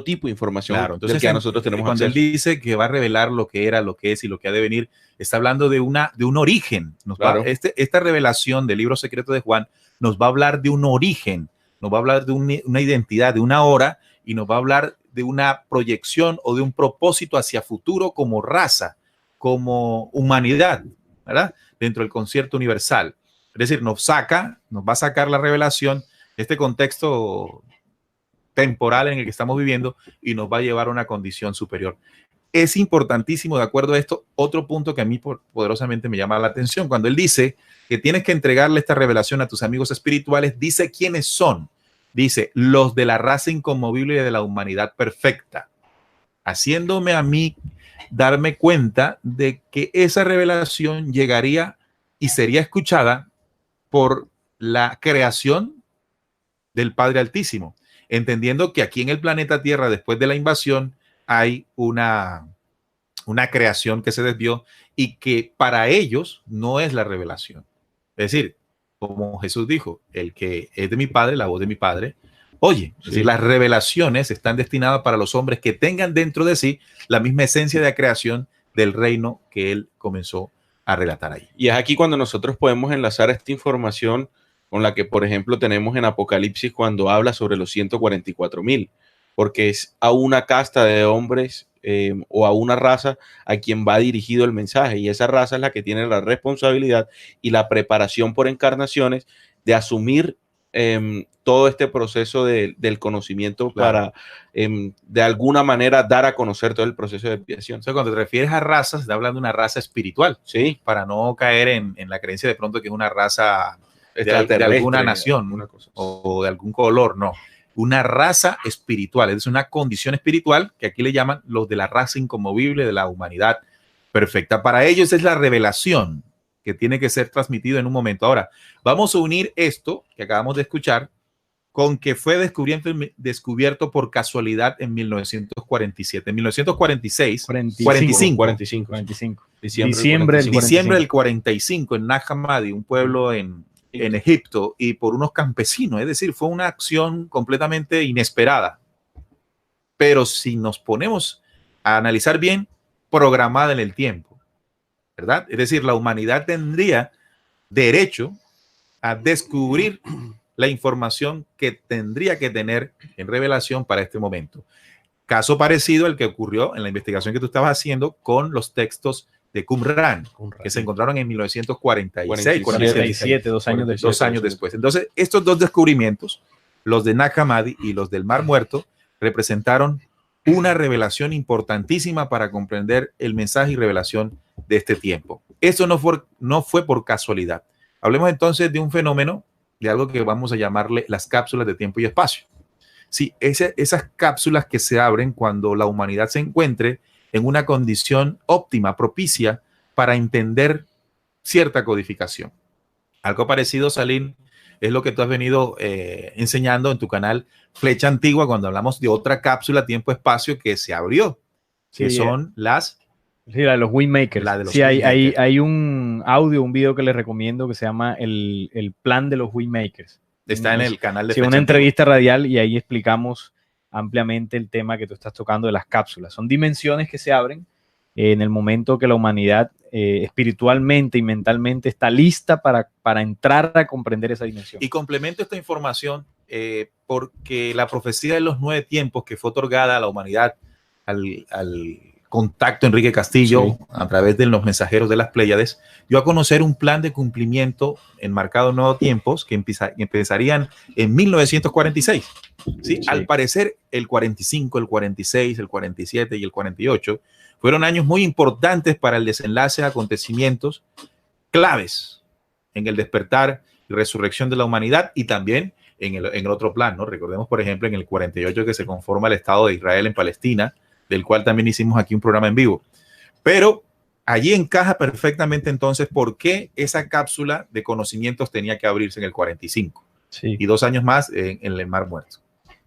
tipo de información. Claro, entonces que nosotros tenemos cuando acceso. Él dice que va a revelar lo que era, lo que es y lo que ha de venir, está hablando de un origen. Claro. Esta revelación del libro secreto de Juan nos va a hablar de un origen, nos va a hablar de una identidad, de una hora, y nos va a hablar de una proyección o de un propósito hacia futuro como raza, como humanidad, ¿verdad? Dentro del concierto universal. Es decir, nos va a sacar la revelación de este contexto temporal en el que estamos viviendo y nos va a llevar a una condición superior. Es importantísimo, de acuerdo a esto, otro punto que a mí poderosamente me llama la atención. Cuando él dice que tienes que entregarle esta revelación a tus amigos espirituales, dice quiénes son. Dice, los de la raza inconmovible y de la humanidad perfecta, haciéndome a mí darme cuenta de que esa revelación llegaría y sería escuchada por la creación del Padre Altísimo, entendiendo que aquí en el planeta Tierra, después de la invasión, hay una creación que se desvió y que para ellos no es la revelación. Es decir, como Jesús dijo, el que es de mi Padre, la voz de mi Padre, oye. Es decir, las revelaciones están destinadas para los hombres que tengan dentro de sí la misma esencia de la creación del reino que él comenzó a relatar ahí. Y es aquí cuando nosotros podemos enlazar esta información con la que, por ejemplo, tenemos en Apocalipsis cuando habla sobre los 144,000, porque es a una casta de hombres o a una raza a quien va dirigido el mensaje, y esa raza es la que tiene la responsabilidad y la preparación por encarnaciones de asumir todo este proceso del conocimiento, claro, para de alguna manera dar a conocer todo el proceso de expiación. O sea, cuando te refieres a razas, está hablando de una raza espiritual, sí, para no caer en la creencia de pronto que es una raza de alguna nación, una cosa, o de algún color, no. Una raza espiritual, es una condición espiritual que aquí le llaman los de la raza inconmovible de la humanidad perfecta. Para ellos es la revelación que tiene que ser transmitido en un momento. Ahora, vamos a unir esto que acabamos de escuchar con que fue descubierto por casualidad en 1947. En 1946, 45. Diciembre del 45, en Nag Hammadi, un pueblo en Egipto, y por unos campesinos. Es decir, fue una acción completamente inesperada. Pero si nos ponemos a analizar bien, programada en el tiempo, ¿verdad? Es decir, la humanidad tendría derecho a descubrir la información que tendría que tener en revelación para este momento. Caso parecido al que ocurrió en la investigación que tú estabas haciendo con los textos de Qumran, que se encontraron en 1947, 2 años después. Entonces, estos dos descubrimientos, los de Nag Hammadi y los del Mar Muerto, representaron una revelación importantísima para comprender el mensaje y revelación de este tiempo. Esto no fue por casualidad. Hablemos entonces de un fenómeno, de algo que vamos a llamarle las cápsulas de tiempo y espacio. Sí, esas cápsulas que se abren cuando la humanidad se encuentre en una condición óptima, propicia para entender cierta codificación. Algo parecido, Salim, es lo que tú has venido enseñando en tu canal Flecha Antigua cuando hablamos de otra cápsula tiempo-espacio que se abrió, que son las... Sí, la de los Wingmakers. Sí, hay un audio, un video que les recomiendo que se llama el plan de los Wingmakers. Está en el canal de Flecha Antigua. Una entrevista radial, y ahí explicamos ampliamente el tema que tú estás tocando de las cápsulas. Son dimensiones que se abren en el momento que la humanidad espiritualmente y mentalmente está lista para entrar a comprender esa dimensión. Y complemento esta información porque la profecía de los 9 tiempos que fue otorgada a la humanidad al contacto Enrique Castillo, sí, a través de los mensajeros de las Pléyades, dio a conocer un plan de cumplimiento enmarcado en 9 tiempos que empezarían en 1946. ¿Sí? Sí. Al parecer, el 45, el 46, el 47 y el 48 fueron años muy importantes para el desenlace de acontecimientos claves en el despertar y resurrección de la humanidad, y también en el otro plan, ¿no? Recordemos, por ejemplo, en el 48 que se conforma el Estado de Israel en Palestina, del cual también hicimos aquí un programa en vivo. Pero allí encaja perfectamente entonces por qué esa cápsula de conocimientos tenía que abrirse en el 45, sí, y 2 años más en el Mar Muerto.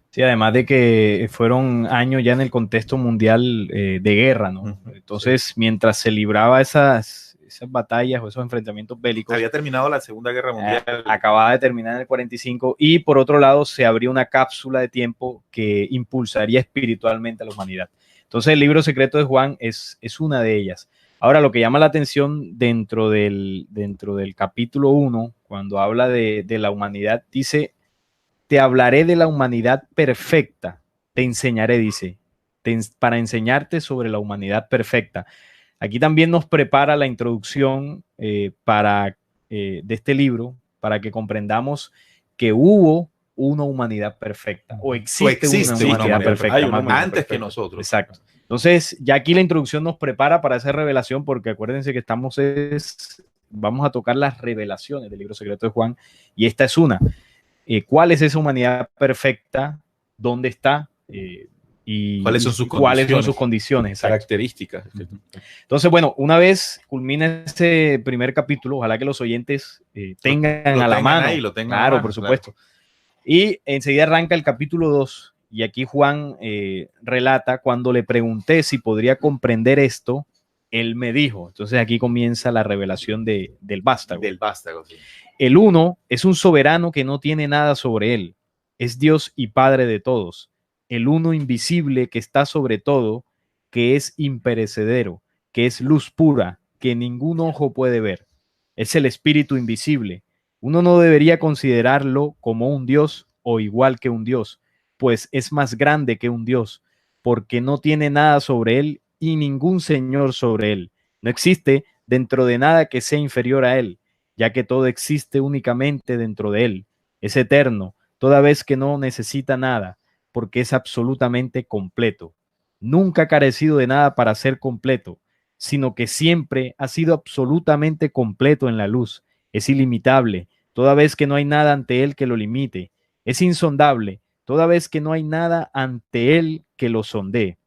Sí, además de que fueron años ya en el contexto mundial de guerra, ¿no? Entonces, mientras se libraba esas batallas o esos enfrentamientos bélicos. Había terminado la Segunda Guerra Mundial. Acababa de terminar en el 45, y por otro lado se abrió una cápsula de tiempo que impulsaría espiritualmente a la humanidad. Entonces el libro secreto de Juan es una de ellas. Ahora, lo que llama la atención dentro del capítulo 1, cuando habla de la humanidad, dice: te hablaré de la humanidad perfecta, te enseñaré, dice, para enseñarte sobre la humanidad perfecta. Aquí también nos prepara la introducción de este libro, para que comprendamos que hubo una humanidad perfecta, o existe una humanidad perfecta. Antes que nosotros. Exacto. Entonces, ya aquí la introducción nos prepara para esa revelación, porque acuérdense que vamos a tocar las revelaciones del libro secreto de Juan, y esta es una. cuál es esa humanidad perfecta, dónde está y cuáles son sus condiciones, características. Entonces, bueno, una vez culmina este primer capítulo, ojalá que los oyentes tengan a la mano. Ahí, lo tengan claro, a la mano, por supuesto. Claro. Y enseguida arranca el capítulo 2. Y aquí Juan relata: cuando le pregunté si podría comprender esto, él me dijo. Entonces aquí comienza la revelación del vástago. Del vástago, sí. El uno es un soberano que no tiene nada sobre él. Es Dios y Padre de todos. El uno invisible que está sobre todo, que es imperecedero, que es luz pura, que ningún ojo puede ver. Es el espíritu invisible. Uno no debería considerarlo como un Dios o igual que un Dios, pues es más grande que un Dios, porque no tiene nada sobre él y ningún señor sobre él. No existe dentro de nada que sea inferior a él, ya que todo existe únicamente dentro de él. Es eterno, toda vez que no necesita nada, porque es absolutamente completo. Nunca ha carecido de nada para ser completo, sino que siempre ha sido absolutamente completo en la luz. Es ilimitable, toda vez que no hay nada ante él que lo limite. Es insondable, toda vez que no hay nada ante él que lo sondee.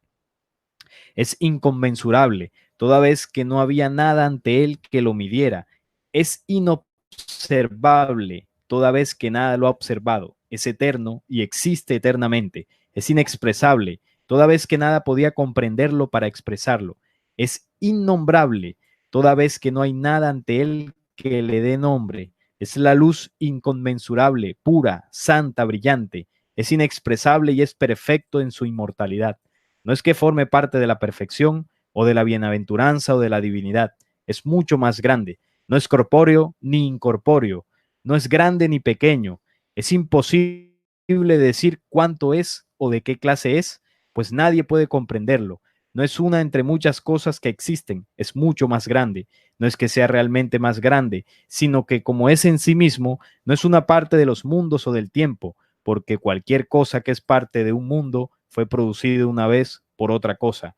Es inconmensurable, toda vez que no había nada ante él que lo midiera. Es inobservable, toda vez que nada lo ha observado. Es eterno y existe eternamente. Es inexpresable, toda vez que nada podía comprenderlo para expresarlo. Es innombrable, toda vez que no hay nada ante él que le dé nombre. Es la luz inconmensurable, pura, santa, brillante. Es inexpresable y es perfecto en su inmortalidad. No es que forme parte de la perfección o de la bienaventuranza o de la divinidad. Es mucho más grande. No es corpóreo ni incorpóreo. No es grande ni pequeño. Es imposible decir cuánto es o de qué clase es, pues nadie puede comprenderlo. No es una entre muchas cosas que existen. Es mucho más grande. No es que sea realmente más grande, sino que como es en sí mismo, no es una parte de los mundos o del tiempo, porque cualquier cosa que es parte de un mundo fue producido una vez por otra cosa.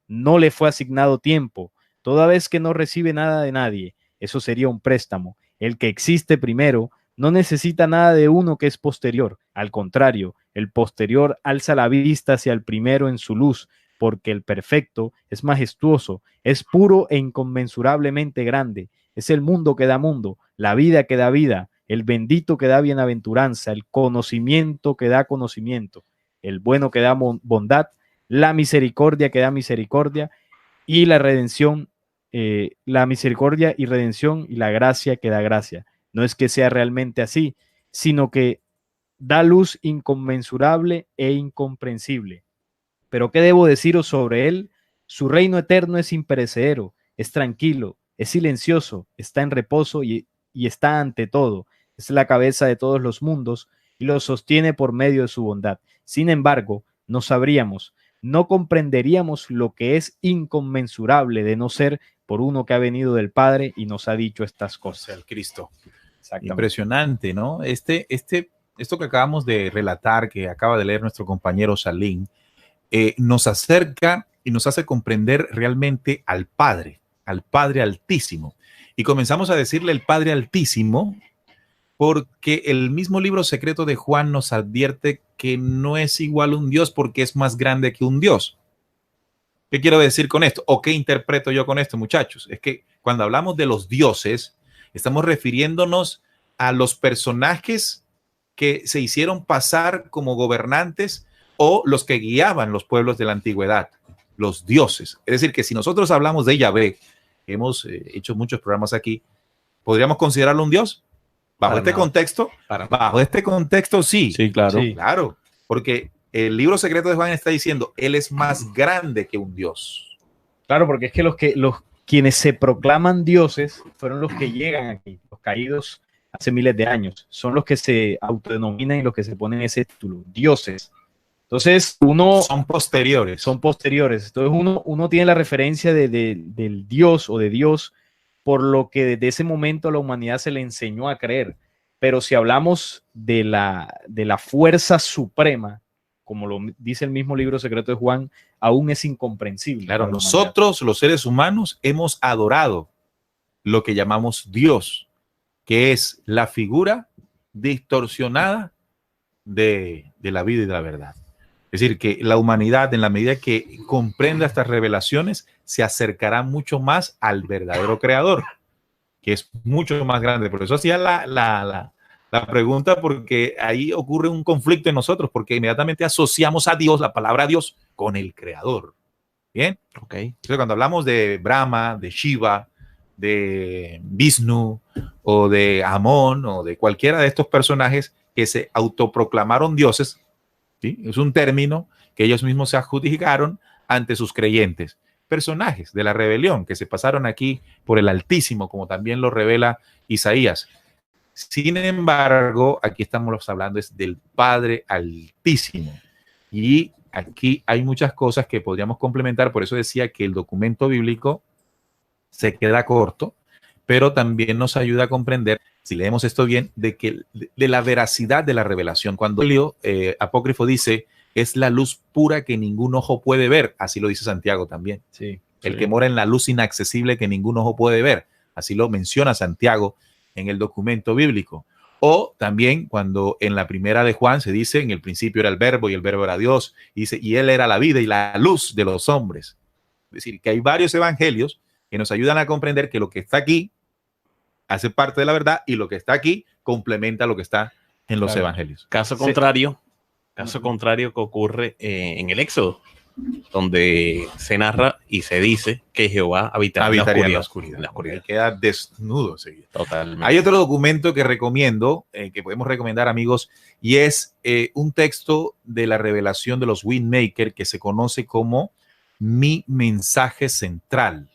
No le fue asignado tiempo, toda vez que no recibe nada de nadie. Eso sería un préstamo. El que existe primero no necesita nada de uno que es posterior. Al contrario, el posterior alza la vista hacia el primero en su luz, porque el perfecto es majestuoso, es puro e inconmensurablemente grande. Es el mundo que da mundo, la vida que da vida, el bendito que da bienaventuranza, el conocimiento que da conocimiento, el bueno que da bondad, la misericordia que da misericordia y la redención, la misericordia y redención y la gracia que da gracia. No es que sea realmente así, sino que da luz inconmensurable e incomprensible. Pero ¿qué debo deciros sobre él? Su reino eterno es imperecedero, es tranquilo, es silencioso, está en reposo y está ante todo. Es la cabeza de todos los mundos y los sostiene por medio de su bondad. Sin embargo, no sabríamos, no comprenderíamos lo que es inconmensurable de no ser por uno que ha venido del Padre y nos ha dicho estas cosas. El Cristo. Impresionante, ¿no? Esto que acabamos de relatar, que acaba de leer nuestro compañero Salim, nos acerca y nos hace comprender realmente al Padre Altísimo. Y comenzamos a decirle el Padre Altísimo porque el mismo libro secreto de Juan nos advierte que no es igual un Dios porque es más grande que un Dios. ¿Qué quiero decir con esto? ¿O qué interpreto yo con esto, muchachos? Es que cuando hablamos de los dioses, estamos refiriéndonos a los personajes que se hicieron pasar como gobernantes o los que guiaban los pueblos de la antigüedad, los dioses. Es decir, que si nosotros hablamos de Yahvé, hemos hecho muchos programas aquí, ¿podríamos considerarlo un dios? Bajo este contexto, bajo este contexto, sí. Sí, claro. Sí, claro, porque el libro secreto de Juan está diciendo, él es más grande que un dios. Claro, porque es que quienes se proclaman dioses fueron los que llegan aquí, los caídos hace miles de años. Son los que se autodenominan y los que se ponen ese título, dioses. Entonces, son posteriores. Son posteriores. Entonces, uno tiene la referencia del Dios o de Dios por lo que desde ese momento a la humanidad se le enseñó a creer. Pero si hablamos de la fuerza suprema, como lo dice el mismo libro secreto de Juan, aún es incomprensible. Claro, nosotros, los seres humanos, hemos adorado lo que llamamos Dios, que es la figura distorsionada de la vida y de la verdad. Es decir, que la humanidad, en la medida que comprenda estas revelaciones, se acercará mucho más al verdadero creador, que es mucho más grande. Por eso hacía la pregunta, porque ahí ocurre un conflicto en nosotros, porque inmediatamente asociamos a Dios, la palabra Dios, con el creador. ¿Bien? Ok. Entonces, cuando hablamos de Brahma, de Shiva, de Vishnu o de Amón o de cualquiera de estos personajes que se autoproclamaron dioses, ¿sí? Es un término que ellos mismos se adjudicaron ante sus creyentes. Personajes de la rebelión que se pasaron aquí por el Altísimo, como también lo revela Isaías. Sin embargo, aquí estamos hablando es del Padre Altísimo. Y aquí hay muchas cosas que podríamos complementar. Por eso decía que el documento bíblico se queda corto, pero también nos ayuda a comprender, si leemos esto bien, de la veracidad de la revelación. Cuando el apócrifo dice, es la luz pura que ningún ojo puede ver, así lo dice Santiago también. Sí. El que mora en la luz inaccesible que ningún ojo puede ver, así lo menciona Santiago en el documento bíblico. O también cuando en la primera de Juan se dice, en el principio era el verbo y el verbo era Dios, y dice, y él era la vida y la luz de los hombres. Es decir, que hay varios evangelios que nos ayudan a comprender que lo que está aquí hace parte de la verdad y lo que está aquí complementa lo que está en los evangelios. Caso contrario que ocurre en el Éxodo, donde se narra y se dice que Jehová habitaría en la oscuridad. Ahí queda desnudo. Sí. Totalmente. Hay otro documento que recomiendo, que podemos recomendar, amigos, y es un texto de la revelación de los Windmaker que se conoce como Mi Mensaje Central.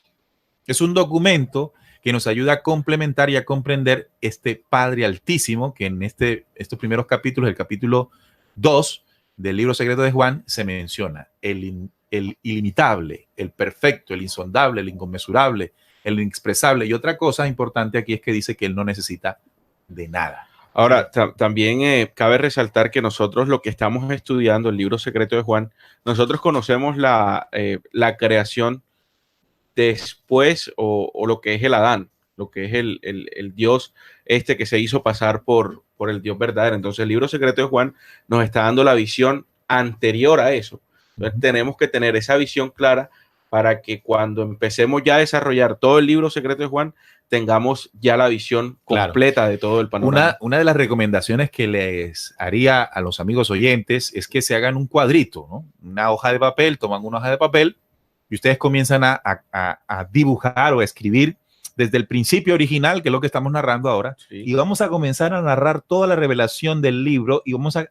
Es un documento que nos ayuda a complementar y a comprender este Padre Altísimo, que en estos primeros capítulos, el capítulo 2 del libro secreto de Juan, se menciona el ilimitable, el perfecto, el insondable, el inconmensurable, el inexpresable. Y otra cosa importante aquí es que dice que él no necesita de nada. Ahora, también cabe resaltar que nosotros lo que estamos estudiando, el libro secreto de Juan, nosotros conocemos la creación después o lo que es el Adán, lo que es el Dios que se hizo pasar por el Dios verdadero. Entonces el libro secreto de Juan nos está dando la visión anterior a eso. Entonces tenemos que tener esa visión clara para que cuando empecemos ya a desarrollar todo el libro secreto de Juan, tengamos ya la visión completa de todo el panorama. Una de las recomendaciones que les haría a los amigos oyentes es que se hagan un cuadrito, ¿no? Una hoja de papel, toman una hoja de papel y ustedes comienzan a dibujar o a escribir desde el principio original, que es lo que estamos narrando ahora, sí. Y vamos a comenzar a narrar toda la revelación del libro y vamos a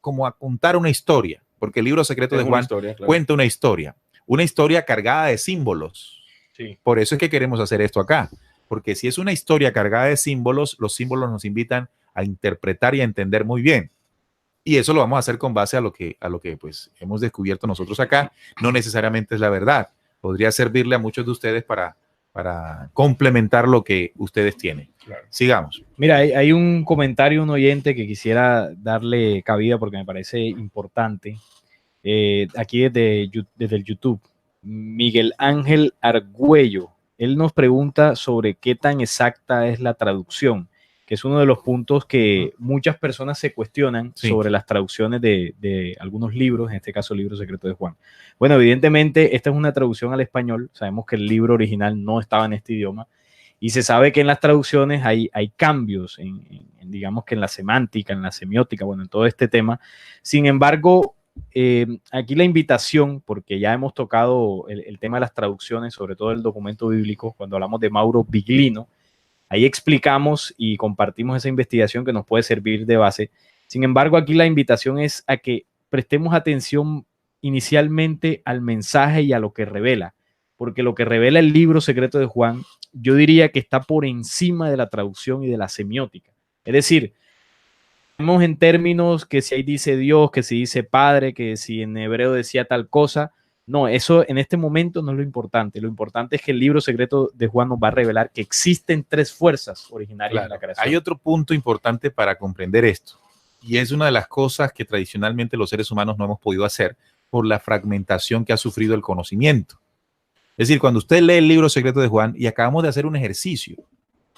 contar una historia, porque el libro secreto de Juan cuenta una historia cargada de símbolos. Sí. Por eso es que queremos hacer esto acá, porque si es una historia cargada de símbolos, los símbolos nos invitan a interpretar y a entender muy bien. Y eso lo vamos a hacer con base a lo que pues, hemos descubierto nosotros acá. No necesariamente es la verdad. Podría servirle a muchos de ustedes para complementar lo que ustedes tienen. Claro. Sigamos. Mira, hay un comentario, un oyente que quisiera darle cabida porque me parece importante. Aquí desde el YouTube, Miguel Ángel Argüello, él nos pregunta sobre qué tan exacta es la traducción, que es uno de los puntos que muchas personas se cuestionan sobre las traducciones de algunos libros, en este caso el libro secreto de Juan. Bueno, evidentemente esta es una traducción al español, sabemos que el libro original no estaba en este idioma, y se sabe que en las traducciones hay cambios, digamos que en la semántica, en la semiótica, bueno, en todo este tema. Sin embargo, aquí la invitación, porque ya hemos tocado el tema de las traducciones, sobre todo el documento bíblico, cuando hablamos de Mauro Biglino, ahí explicamos y compartimos esa investigación que nos puede servir de base. Sin embargo, aquí la invitación es a que prestemos atención inicialmente al mensaje y a lo que revela, porque lo que revela el libro secreto de Juan, yo diría que está por encima de la traducción y de la semiótica. Es decir, vemos en términos que si ahí dice Dios, que si dice Padre, que si en hebreo decía tal cosa. No, eso en este momento no es lo importante. Lo importante es que el libro secreto de Juan nos va a revelar que existen tres fuerzas originarias de la creación. Hay otro punto importante para comprender esto, y es una de las cosas que tradicionalmente los seres humanos no hemos podido hacer por la fragmentación que ha sufrido el conocimiento. Es decir, cuando usted lee el libro secreto de Juan, y acabamos de hacer un ejercicio,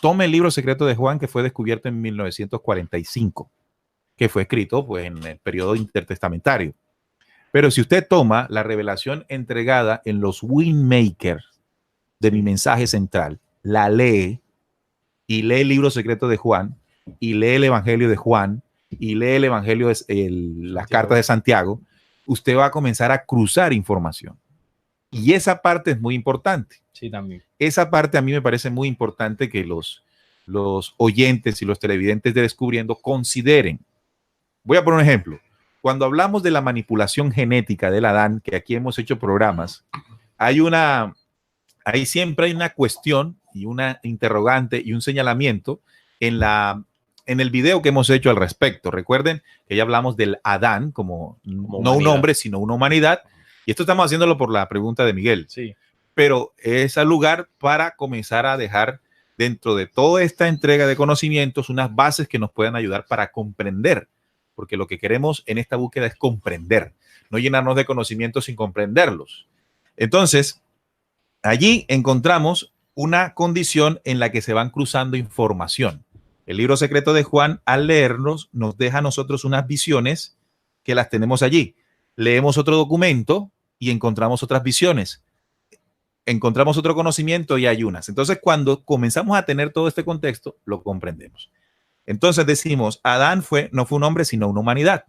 tome el libro secreto de Juan, que fue descubierto en 1945, que fue escrito pues, en el periodo intertestamentario. Pero si usted toma la revelación entregada en los Windmakers de mi mensaje central, la lee y lee el libro secreto de Juan y lee el Evangelio de Juan y lee el Evangelio de las cartas de Santiago, usted va a comenzar a cruzar información. Y esa parte es muy importante. Sí, también. Esa parte a mí me parece muy importante que los oyentes y los televidentes de Descubriendo consideren. Voy a poner un ejemplo. Cuando hablamos de la manipulación genética del Adán, que aquí hemos hecho programas, ahí siempre hay una cuestión y una interrogante y un señalamiento en el video que hemos hecho al respecto. Recuerden que ya hablamos del Adán como no un hombre, sino una humanidad. Y esto estamos haciéndolo por la pregunta de Miguel. Sí. Pero es el lugar para comenzar a dejar dentro de toda esta entrega de conocimientos unas bases que nos puedan ayudar para comprender. Porque lo que queremos en esta búsqueda es comprender, no llenarnos de conocimientos sin comprenderlos. Entonces, allí encontramos una condición en la que se van cruzando información. El libro secreto de Juan, al leernos, nos deja a nosotros unas visiones que las tenemos allí. Leemos otro documento y encontramos otras visiones. Encontramos otro conocimiento y hay unas. Entonces, cuando comenzamos a tener todo este contexto, lo comprendemos. Entonces decimos, Adán no fue un hombre, sino una humanidad.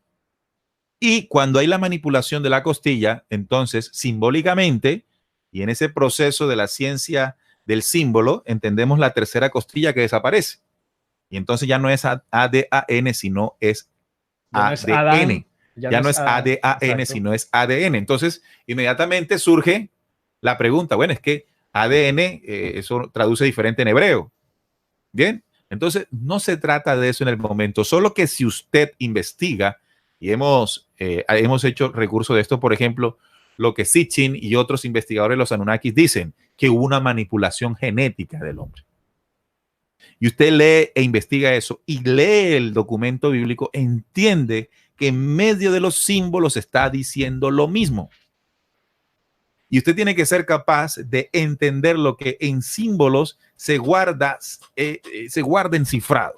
Y cuando hay la manipulación de la costilla, entonces, simbólicamente, y en ese proceso de la ciencia del símbolo, entendemos la tercera costilla que desaparece. Y entonces ya no es ADAN, sino es ADN. Ya no es ADAN, sino es ADN. Entonces, inmediatamente surge la pregunta, bueno, es que ADN, eso traduce diferente en hebreo. Bien, entonces no se trata de eso en el momento, solo que si usted investiga, y hemos hecho recurso de esto, por ejemplo, lo que Sitchin y otros investigadores de los Anunnakis dicen, que hubo una manipulación genética del hombre. Y usted lee e investiga eso y lee el documento bíblico, entiende que en medio de los símbolos está diciendo lo mismo. Y usted tiene que ser capaz de entender lo que en símbolos se guarda encifrado,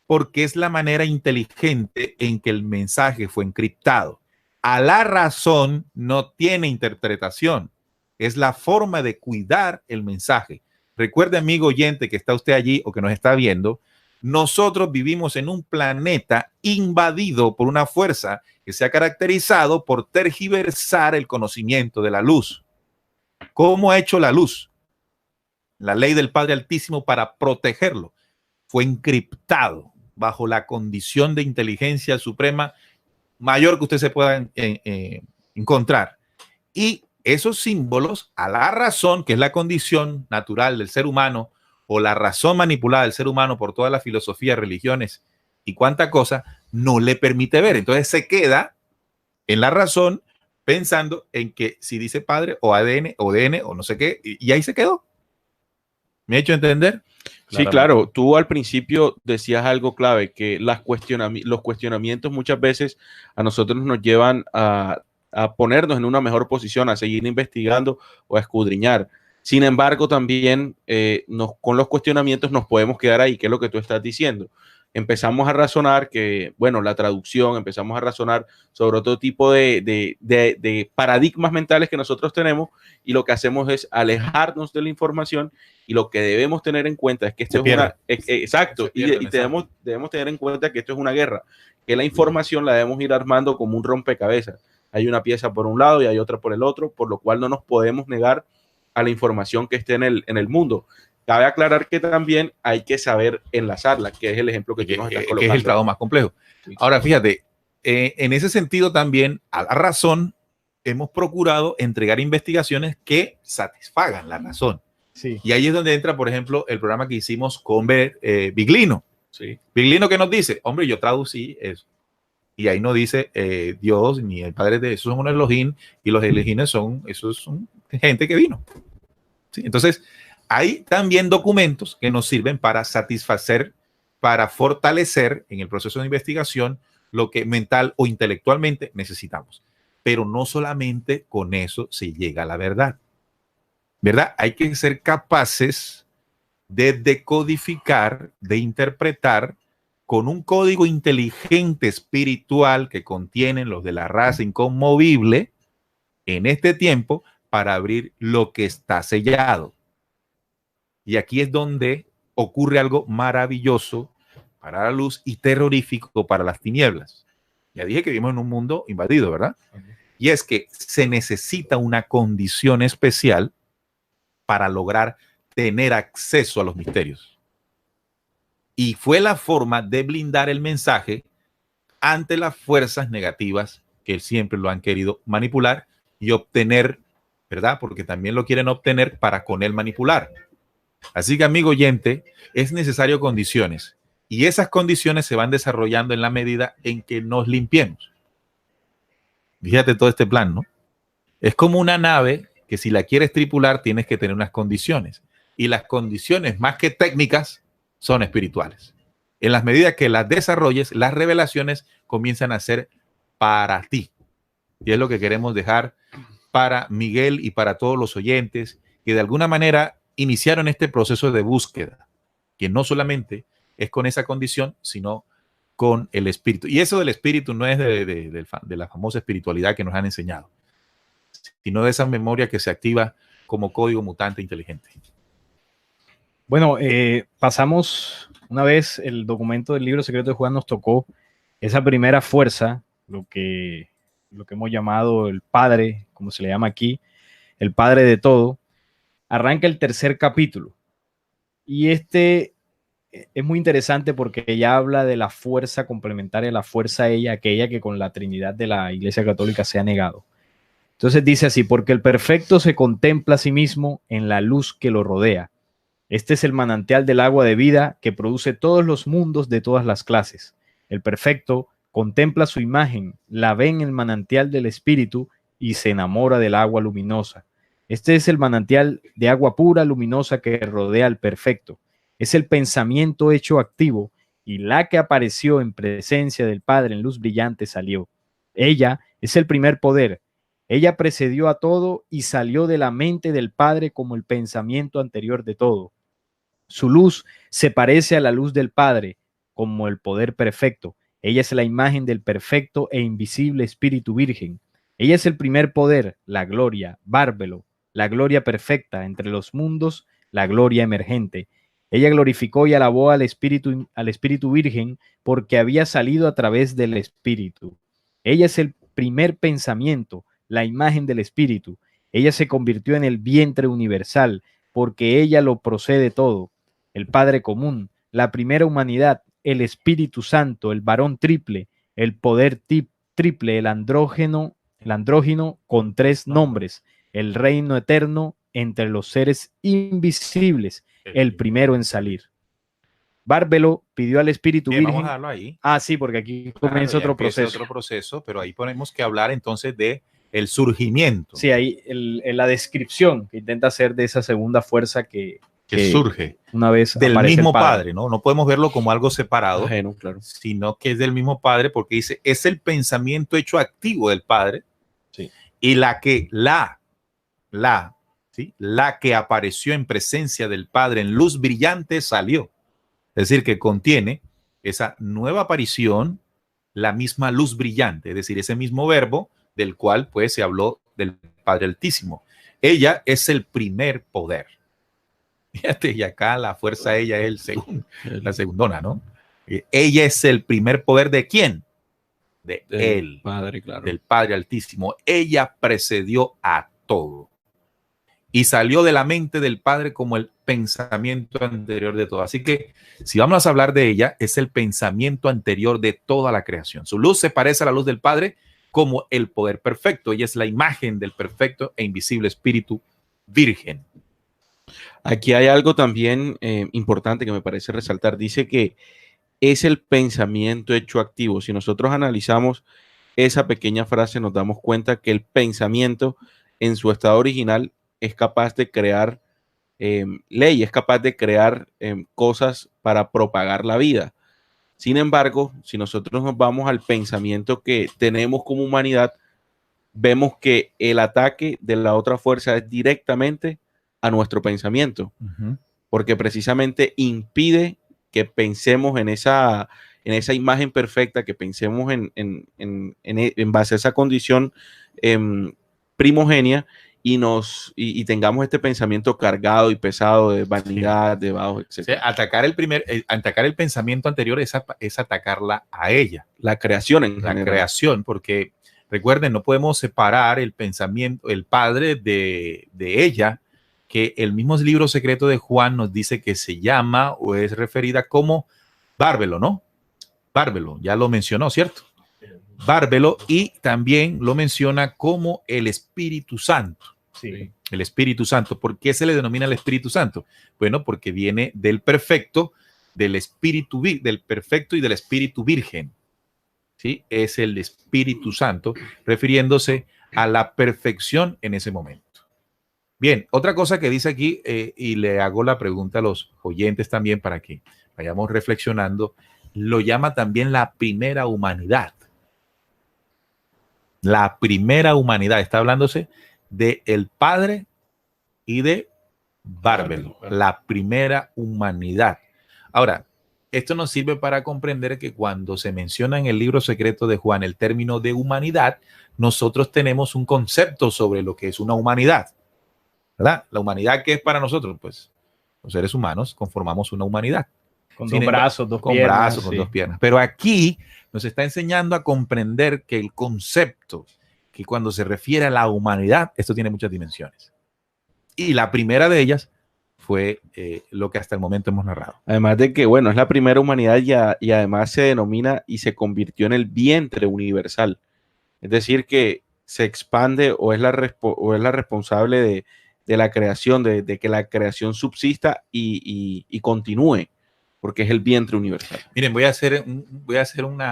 porque es la manera inteligente en que el mensaje fue encriptado. A la razón no tiene interpretación, es la forma de cuidar el mensaje. Recuerde, amigo oyente, que está usted allí o que nos está viendo, nosotros vivimos en un planeta invadido por una fuerza que se ha caracterizado por tergiversar el conocimiento de la luz. ¿Cómo ha hecho la luz? La ley del Padre Altísimo para protegerlo. Fue encriptado bajo la condición de inteligencia suprema mayor que usted se pueda encontrar. Y esos símbolos, a la razón, que es la condición natural del ser humano, o la razón manipulada del ser humano por todas las filosofías, religiones y cuánta cosa, no le permite ver. Entonces se queda en la razón pensando en que si dice padre o ADN o DN o no sé qué, y ahí se quedó. ¿Me he hecho entender? Sí, claro. Tú al principio decías algo clave, que los cuestionamientos muchas veces a nosotros nos llevan a ponernos en una mejor posición, a seguir investigando o a escudriñar. Sin embargo, también con los cuestionamientos nos podemos quedar ahí, que es lo que tú estás diciendo. Empezamos a razonar que, bueno, la traducción, empezamos a razonar sobre otro tipo de paradigmas mentales que nosotros tenemos, y lo que hacemos es alejarnos de la información, y lo que debemos tener en cuenta es que esto es una... Exacto, y debemos tener en cuenta que esto es una guerra, que la información la debemos ir armando como un rompecabezas. Hay una pieza por un lado y hay otra por el otro, por lo cual no nos podemos negar a la información que esté en el mundo. Cabe aclarar que también hay que saber enlazarla, que es el ejemplo que tú nos estás colocando. Que es el trabajo más complejo. Ahora, fíjate, en ese sentido también, a la razón, hemos procurado entregar investigaciones que satisfagan la razón. Sí. Y ahí es donde entra, por ejemplo, el programa que hicimos con Biglino. Sí. Biglino, que nos dice, hombre, yo traducí eso. Y ahí no dice Dios ni el Padre de esos son unos Elohim, y los Elohim son gente que vino. ¿Sí? Entonces, hay también documentos que nos sirven para satisfacer, para fortalecer en el proceso de investigación lo que mental o intelectualmente necesitamos. Pero no solamente con eso se llega a la verdad. ¿Verdad? Hay que ser capaces de decodificar, de interpretar con un código inteligente espiritual que contienen los de la raza inconmovible en este tiempo para abrir lo que está sellado. Y aquí es donde ocurre algo maravilloso para la luz y terrorífico para las tinieblas. Ya dije que vivimos en un mundo invadido, ¿verdad? Y es que se necesita una condición especial para lograr tener acceso a los misterios. Y fue la forma de blindar el mensaje ante las fuerzas negativas que siempre lo han querido manipular y obtener, ¿verdad? Porque también lo quieren obtener para con él manipular. Así que, amigo oyente, es necesario condiciones. Y esas condiciones se van desarrollando en la medida en que nos limpiemos. Fíjate todo este plan, ¿no? Es como una nave que si la quieres tripular tienes que tener unas condiciones. Y las condiciones, más que técnicas, son espirituales. En las medidas que las desarrolles, las revelaciones comienzan a ser para ti. Y es lo que queremos dejar para Miguel y para todos los oyentes que de alguna manera iniciaron este proceso de búsqueda, que no solamente es con esa condición, sino con el espíritu. Y eso del espíritu no es de la famosa espiritualidad que nos han enseñado, sino de esa memoria que se activa como código mutante inteligente. Bueno, pasamos una vez el documento del libro secreto de Juan, nos tocó esa primera fuerza, lo que hemos llamado el Padre, como se le llama aquí, el Padre de todo. Arranca el tercer capítulo. Y este es muy interesante porque ella habla de la fuerza complementaria, la fuerza aquella que con la Trinidad de la Iglesia Católica se ha negado. Entonces dice así: porque el perfecto se contempla a sí mismo en la luz que lo rodea. Este es el manantial del agua de vida que produce todos los mundos de todas las clases. El perfecto contempla su imagen, la ve en el manantial del espíritu y se enamora del agua luminosa. Este es el manantial de agua pura, luminosa que rodea al perfecto. Es el pensamiento hecho activo y la que apareció en presencia del Padre en luz brillante salió. Ella es el primer poder. Ella precedió a todo y salió de la mente del Padre como el pensamiento anterior de todo. Su luz se parece a la luz del Padre como el poder perfecto. Ella es la imagen del perfecto e invisible Espíritu Virgen. Ella es el primer poder, la gloria, Bárbelo, la gloria perfecta entre los mundos, la gloria emergente. Ella glorificó y alabó al Espíritu Virgen porque había salido a través del Espíritu. Ella es el primer pensamiento, la imagen del Espíritu. Ella se convirtió en el vientre universal porque ella lo procede todo. El Padre común, la primera humanidad, el Espíritu Santo, el varón triple, el poder triple, el andrógino con tres nombres, el reino eterno entre los seres invisibles, el primero en salir. Bárbelo pidió al Espíritu Virgen. Vamos a darlo ahí. Ah, sí, porque aquí comienza otro proceso. Pero ahí tenemos que hablar entonces de el surgimiento. Sí, ahí la descripción que intenta hacer de esa segunda fuerza que surge una vez del mismo padre, ¿no? No podemos verlo como algo separado, ajeno, claro, sino que es del mismo Padre, porque dice, es el pensamiento hecho activo del Padre, sí, y la que apareció en presencia del Padre en luz brillante salió. Es decir, que contiene esa nueva aparición, la misma luz brillante, es decir, ese mismo verbo del cual pues se habló del Padre Altísimo. Ella es el primer poder. Fíjate, y acá la fuerza ella es la segundona, ¿no? Ella es el primer poder ¿de quién? De él, Padre, claro, del Padre Altísimo. Ella precedió a todo y salió de la mente del Padre como el pensamiento anterior de todo. Así que si vamos a hablar de ella, es el pensamiento anterior de toda la creación. Su luz se parece a la luz del Padre como el poder perfecto. Ella es la imagen del perfecto e invisible Espíritu Virgen. Aquí hay algo también importante que me parece resaltar. Dice que es el pensamiento hecho activo. Si nosotros analizamos esa pequeña frase, nos damos cuenta que el pensamiento en su estado original es capaz de crear ley, es capaz de crear cosas para propagar la vida. Sin embargo, si nosotros nos vamos al pensamiento que tenemos como humanidad, vemos que el ataque de la otra fuerza es directamente a nuestro pensamiento. porque precisamente impide que pensemos en esa imagen perfecta, que pensemos en base a esa condición primogenia y tengamos este pensamiento cargado y pesado de vanidad, de bajo, etc. O sea, atacar el pensamiento anterior es atacarla a ella. La creación en La general. creación, porque recuerden, no podemos separar el pensamiento, el padre de ella, que el mismo libro secreto de Juan nos dice que se llama o es referida como Bárbelo, ¿no? Bárbelo, ya lo mencionó, ¿cierto? Bárbelo, y también lo menciona como el Espíritu Santo. Sí. El Espíritu Santo. ¿Por qué se le denomina el Espíritu Santo? Bueno, porque viene del perfecto, del perfecto y del Espíritu Virgen. ¿Sí? Es el Espíritu Santo, refiriéndose a la perfección en ese momento. Bien, otra cosa que dice aquí, y le hago la pregunta a los oyentes también para que vayamos reflexionando, lo llama también la primera humanidad. La primera humanidad, está hablándose de el Padre y de Bárbelo, la primera humanidad. Ahora, esto nos sirve para comprender que cuando se menciona en el libro secreto de Juan el término de humanidad, nosotros tenemos un concepto sobre lo que es una humanidad, ¿verdad? La humanidad, ¿qué es para nosotros? Pues los seres humanos conformamos una humanidad. Con dos brazos, dos piernas. Con brazos, con dos piernas. Pero aquí nos está enseñando a comprender que el concepto, que cuando se refiere a la humanidad, esto tiene muchas dimensiones. Y la primera de ellas fue lo que hasta el momento hemos narrado. Además de que, bueno, es la primera humanidad y además se denomina y se convirtió en el vientre universal. Es decir, que se expande o es la responsable de la creación, de que la creación subsista y continúe, porque es el vientre universal. Miren, voy a hacer un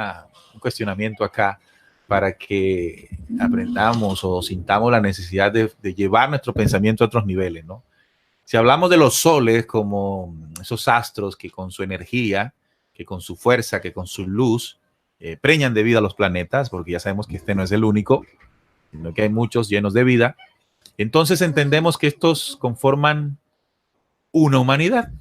cuestionamiento acá para que aprendamos o sintamos la necesidad de llevar nuestro pensamiento a otros niveles, ¿no? Si hablamos de los soles como esos astros que con su energía, que con su fuerza, que con su luz, preñan de vida a los planetas, porque ya sabemos que este no es el único, sino que hay muchos llenos de vida, entonces entendemos que estos conforman una humanidad.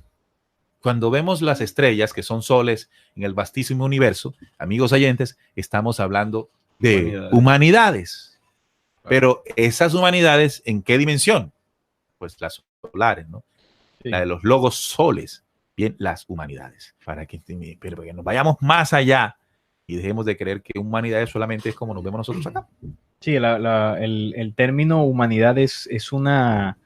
Cuando vemos las estrellas, que son soles en el vastísimo universo, amigos oyentes, estamos hablando de humanidades. Pero esas humanidades, ¿en qué dimensión? Pues las solares, ¿no? Sí. La de los logos soles, bien, las humanidades. Pero que nos vayamos más allá y dejemos de creer que humanidades solamente es como nos vemos nosotros acá. Sí, el término humanidad es una,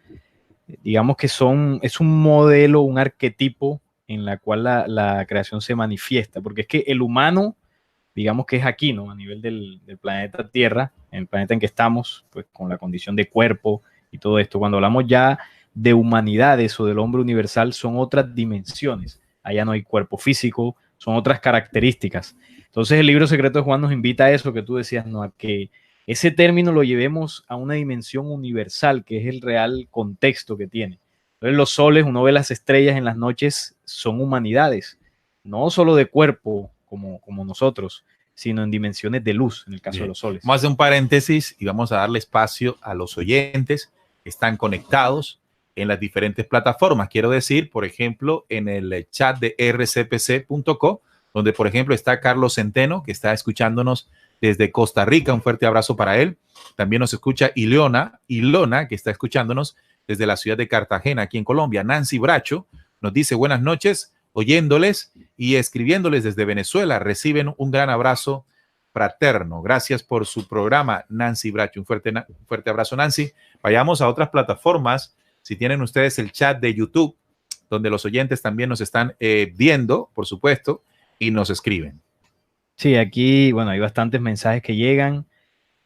digamos que es un modelo, un arquetipo en la cual la creación se manifiesta, porque es que el humano, digamos que es aquí, ¿no? A nivel del planeta Tierra, en el planeta en que estamos, pues con la condición de cuerpo y todo esto. Cuando hablamos ya de humanidades o del hombre universal, son otras dimensiones. Allá no hay cuerpo físico, son otras características. Entonces el libro secreto de Juan nos invita a eso que tú decías, ¿no? A que ese término lo llevemos a una dimensión universal, que es el real contexto que tiene. Entonces los soles, uno ve las estrellas en las noches, son humanidades, no solo de cuerpo como nosotros, sino en dimensiones de luz, en el caso de los soles. Vamos a hacer un paréntesis y vamos a darle espacio a los oyentes que están conectados en las diferentes plataformas. Quiero decir, por ejemplo, en el chat de rcpc.co, donde, por ejemplo, está Carlos Centeno, que está escuchándonos desde Costa Rica. Un fuerte abrazo para él. También nos escucha Ilona, que está escuchándonos desde la ciudad de Cartagena, aquí en Colombia. Nancy Bracho nos dice buenas noches, oyéndoles y escribiéndoles desde Venezuela. Reciben un gran abrazo fraterno. Gracias por su programa, Nancy Bracho. Un fuerte abrazo, Nancy. Vayamos a otras plataformas. Si tienen ustedes el chat de YouTube, donde los oyentes también nos están viendo, por supuesto, y nos escriben. Sí, aquí, bueno, hay bastantes mensajes que llegan.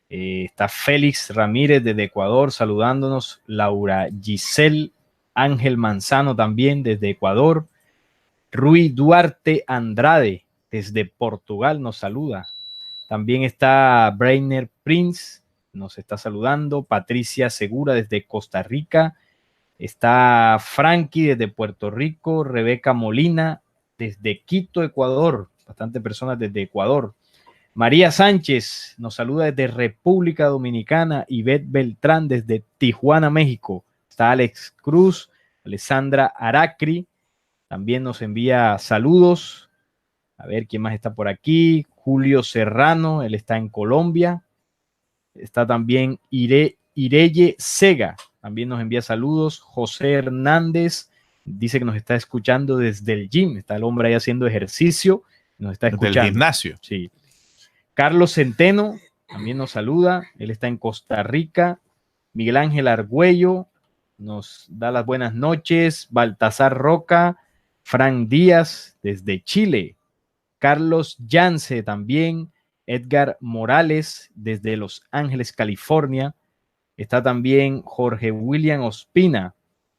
Está Félix Ramírez desde Ecuador saludándonos. Laura Giselle Ángel Manzano también desde Ecuador. Rui Duarte Andrade desde Portugal nos saluda. También está Brainer Prince, nos está saludando. Patricia Segura desde Costa Rica. Está Frankie desde Puerto Rico. Rebeca Molina desde Quito, Ecuador. Bastantes personas desde Ecuador. María Sánchez nos saluda desde República Dominicana. Ivette Beltrán desde Tijuana, México. Está Alex Cruz Alessandra Aracri también nos envía saludos. A ver quién más está por aquí. Julio Serrano, él está en Colombia. Está también Ireye Sega, también nos envía saludos. José Hernández dice que nos está escuchando desde el gym. Está el hombre ahí haciendo ejercicio. Nos está escuchando. Del gimnasio. Sí. Carlos Centeno también nos saluda. Él está en Costa Rica. Miguel Ángel Argüello nos da las buenas noches. Baltasar Roca. Frank Díaz desde Chile. Carlos Yance también. Edgar Morales desde Los Ángeles, California. Está también Jorge William Ospina.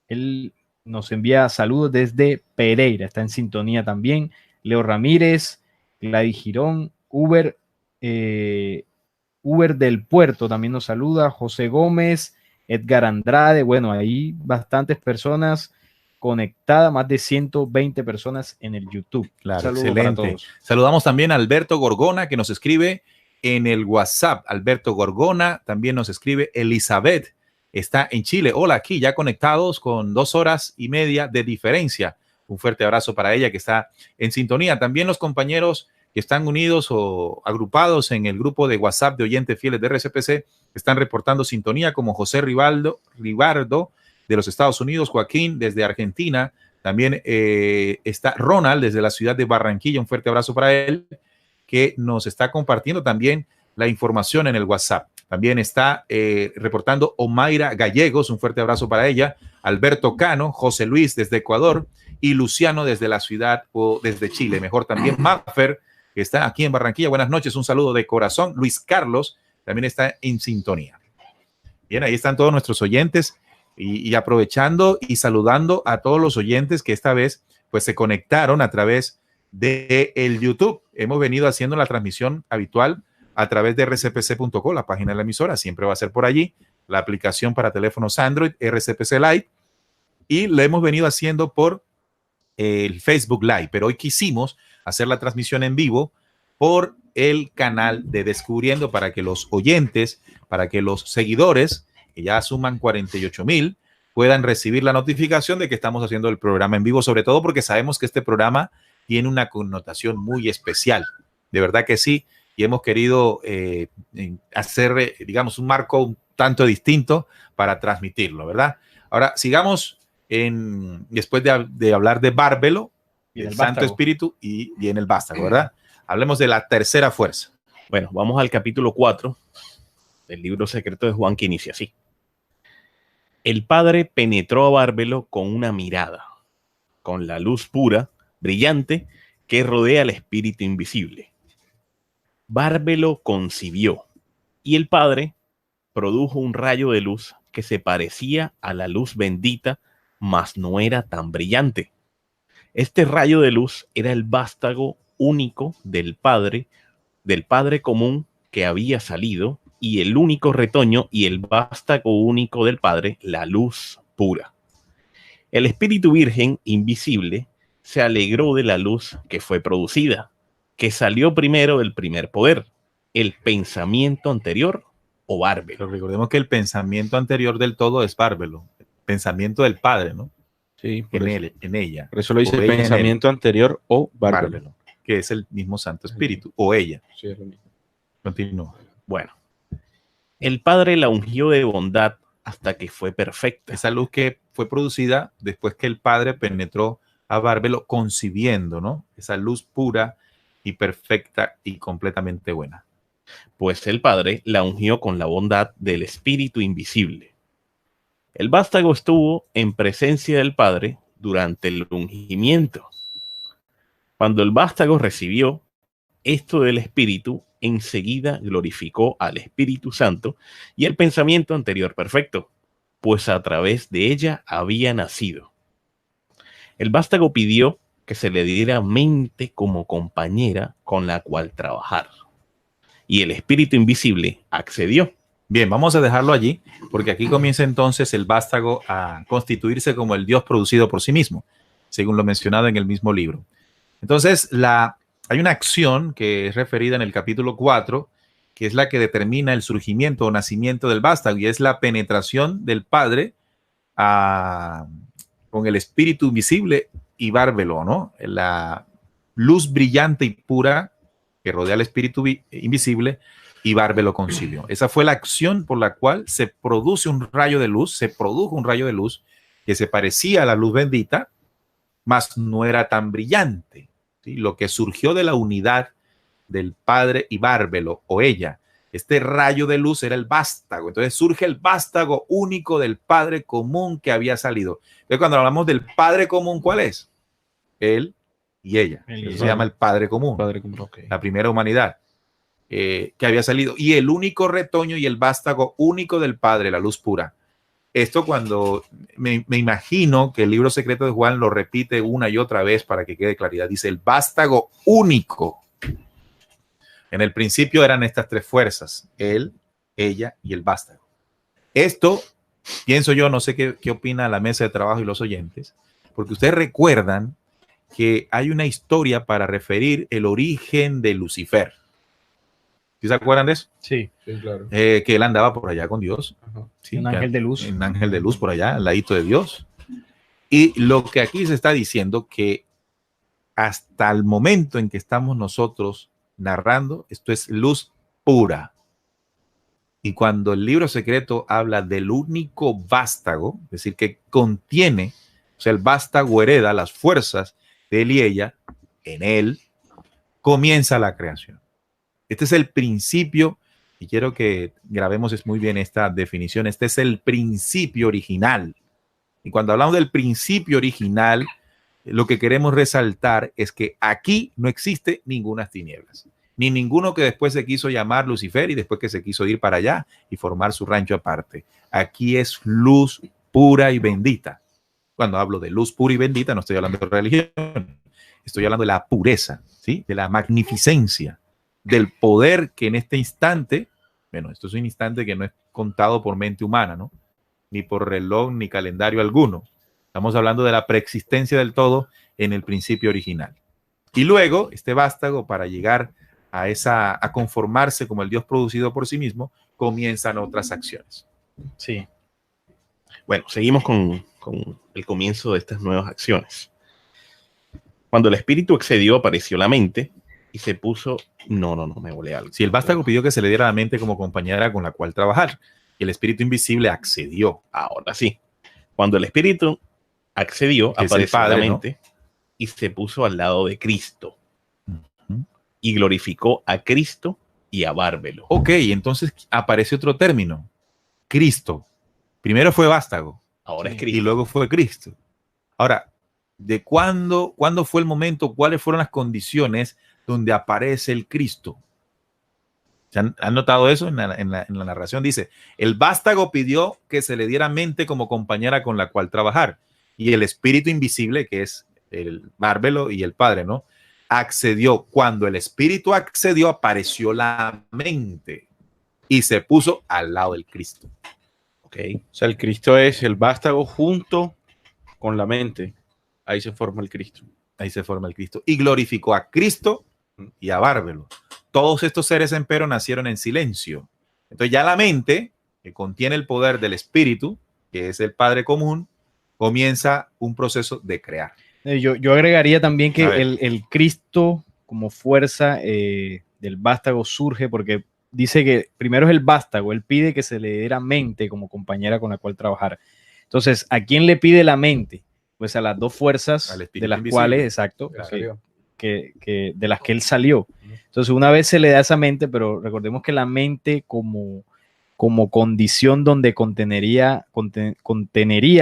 Él nos envía saludos desde Pereira. Está en sintonía también. Leo Ramírez, Gladys Girón, Uber del Puerto también nos saluda. José Gómez, Edgar Andrade. Bueno, ahí bastantes personas conectadas, más de 120 personas en el YouTube. Claro, Saludos excelente. para todos. Saludamos también a Alberto Gorgona, que nos escribe en el WhatsApp. Alberto Gorgona, también nos escribe Elizabeth, está en Chile. Hola, aquí ya conectados con 2 horas y media de diferencia. Un fuerte abrazo para ella que está en sintonía. También los compañeros que están unidos o agrupados en el grupo de WhatsApp de oyentes fieles de RCPC están reportando sintonía, como José Ribardo de los Estados Unidos, Joaquín desde Argentina, también está Ronald desde la ciudad de Barranquilla, un fuerte abrazo para él, que nos está compartiendo también la información en el WhatsApp. También está reportando Omaira Gallegos, un fuerte abrazo para ella, Alberto Cano, José Luis desde Ecuador y Luciano desde la ciudad o desde Chile. Mejor también Maffer, que está aquí en Barranquilla. Buenas noches, un saludo de corazón. Luis Carlos también está en sintonía. Bien, ahí están todos nuestros oyentes. Y aprovechando y saludando a todos los oyentes que esta vez pues se conectaron a través de el YouTube. Hemos venido haciendo la transmisión habitual a través de rcpc.co, la página de la emisora, siempre va a ser por allí, la aplicación para teléfonos Android, RCPC Lite, y lo hemos venido haciendo por el Facebook Live, pero hoy quisimos hacer la transmisión en vivo por el canal de Descubriendo para que los oyentes, para que los seguidores, que ya suman 48,000, puedan recibir la notificación de que estamos haciendo el programa en vivo, sobre todo porque sabemos que este programa tiene una connotación muy especial, de verdad que sí, y hemos querido hacer, digamos, un marco un tanto distinto para transmitirlo, ¿verdad? Ahora, sigamos después de hablar de Bárbelo, el Santo Espíritu y en el vástago, ¿verdad? Hablemos de la tercera fuerza. Bueno, vamos al capítulo 4 del libro secreto de Juan, que inicia así. El Padre penetró a Bárbelo con una mirada, con la luz pura, brillante, que rodea al Espíritu invisible. Bárbelo concibió, y el Padre produjo un rayo de luz que se parecía a la luz bendita, mas no era tan brillante. Este rayo de luz era el vástago único del Padre común que había salido, y el único retoño y el vástago único del Padre, la luz pura. El Espíritu Virgen invisible se alegró de la luz que fue producida, que salió primero del primer poder, el pensamiento anterior o Bárbelo. Pero recordemos que el pensamiento anterior del todo es Bárbelo, el pensamiento del Padre, ¿no? Sí, en ella. Por eso lo dice el pensamiento anterior o Bárbelo, que es el mismo Santo Espíritu, o ella. Sí, es lo mismo. Continúa. Bueno, el Padre la ungió de bondad hasta que fue perfecta. Esa luz que fue producida después que el Padre penetró a Bárbelo concibiendo, ¿no? Esa luz pura y perfecta y completamente buena. Pues el Padre la ungió con la bondad del Espíritu invisible. El vástago estuvo en presencia del Padre durante el ungimiento. Cuando el vástago recibió esto del Espíritu, enseguida glorificó al Espíritu Santo y el pensamiento anterior perfecto, pues a través de ella había nacido. El vástago pidió que se le diera mente como compañera con la cual trabajar, y el Espíritu invisible accedió. Bien, vamos a dejarlo allí, porque aquí comienza entonces el vástago a constituirse como el Dios producido por sí mismo, según lo mencionado en el mismo libro. Entonces, hay una acción que es referida en el capítulo 4, que es la que determina el surgimiento o nacimiento del vástago, y es la penetración del Padre con el espíritu invisible y bárbelo, ¿no? La luz brillante y pura que rodea al espíritu invisible y bárbelo concibió. Esa fue la acción por la cual se produjo un rayo de luz que se parecía a la luz bendita, mas no era tan brillante, ¿sí? Lo que surgió de la unidad del Padre y bárbelo o ella, este rayo de luz era el vástago. Entonces surge el vástago único del Padre común que había salido. Entonces cuando hablamos del Padre común, ¿cuál es? Él y ella. Eso se llama el Padre común. Okay. La primera humanidad que había salido. Y el único retoño y el vástago único del Padre, la luz pura. Esto cuando me imagino que el libro secreto de Juan lo repite una y otra vez para que quede claridad. Dice el vástago único. En el principio eran estas tres fuerzas, él, ella y el vástago. Esto, pienso yo, no sé qué opina la mesa de trabajo y los oyentes, porque ustedes recuerdan que hay una historia para referir el origen de Lucifer. ¿Sí se acuerdan de eso? Sí, claro. Que él andaba por allá con Dios. Sí, un ángel de luz. Un ángel de luz por allá, al ladito de Dios. Y lo que aquí se está diciendo que hasta el momento en que estamos nosotros narrando, esto es luz pura. Y cuando el libro secreto habla del único vástago, es decir, que contiene, o sea, el vástago hereda las fuerzas de él y ella, en él comienza la creación. Este es el principio, y quiero que grabemos muy bien esta definición. Este es el principio original. Y cuando hablamos del principio original, lo que queremos resaltar es que aquí no existe ninguna tinieblas, ni ninguno que después se quiso llamar Lucifer y después que se quiso ir para allá y formar su rancho aparte. Aquí es luz pura y bendita. Cuando hablo de luz pura y bendita, no estoy hablando de religión, estoy hablando de la pureza, ¿sí? De la magnificencia, del poder que en este instante, bueno, esto es un instante que no es contado por mente humana, ¿no? Ni por reloj, ni calendario alguno. Estamos hablando de la preexistencia del todo en el principio original. Y luego, este vástago, para llegar a conformarse como el Dios producido por sí mismo, comienzan otras acciones. Sí. Bueno, seguimos con el comienzo de estas nuevas acciones. Cuando el espíritu excedió, apareció la mente y se puso... No, me volé algo. Si el vástago pidió que se le diera la mente como compañera con la cual trabajar, y el espíritu invisible accedió. Ahora sí. Cuando el espíritu accedió, apareció la mente, ¿no? Y se puso al lado de Cristo. Y glorificó a Cristo y a bárbelo. Ok, entonces aparece otro término. Cristo. Primero fue vástago. Ahora es Cristo. Y luego fue Cristo. Ahora, ¿de cuándo fue el momento? ¿Cuáles fueron las condiciones donde aparece el Cristo? ¿Han notado eso en la narración? Dice, el vástago pidió que se le diera mente como compañera con la cual trabajar. Y el espíritu invisible, que es el bárbelo y el padre, ¿no? Accedió. Cuando el espíritu accedió, apareció la mente y se puso al lado del Cristo. Ok. O sea, el Cristo es el vástago junto con la mente. Ahí se forma el Cristo. Ahí se forma el Cristo. Y glorificó a Cristo y a bárbelo. Todos estos seres, empero, nacieron en silencio. Entonces ya la mente, que contiene el poder del espíritu, que es el Padre común, comienza un proceso de crear. Yo agregaría también que el Cristo como fuerza del vástago surge porque dice que primero es el vástago, él pide que se le diera mente como compañera con la cual trabajar. Entonces, ¿a quién le pide la mente? Pues a las dos fuerzas de las cuales, exacto, de las que él salió. Entonces, una vez se le da esa mente, pero recordemos que la mente como condición donde contenería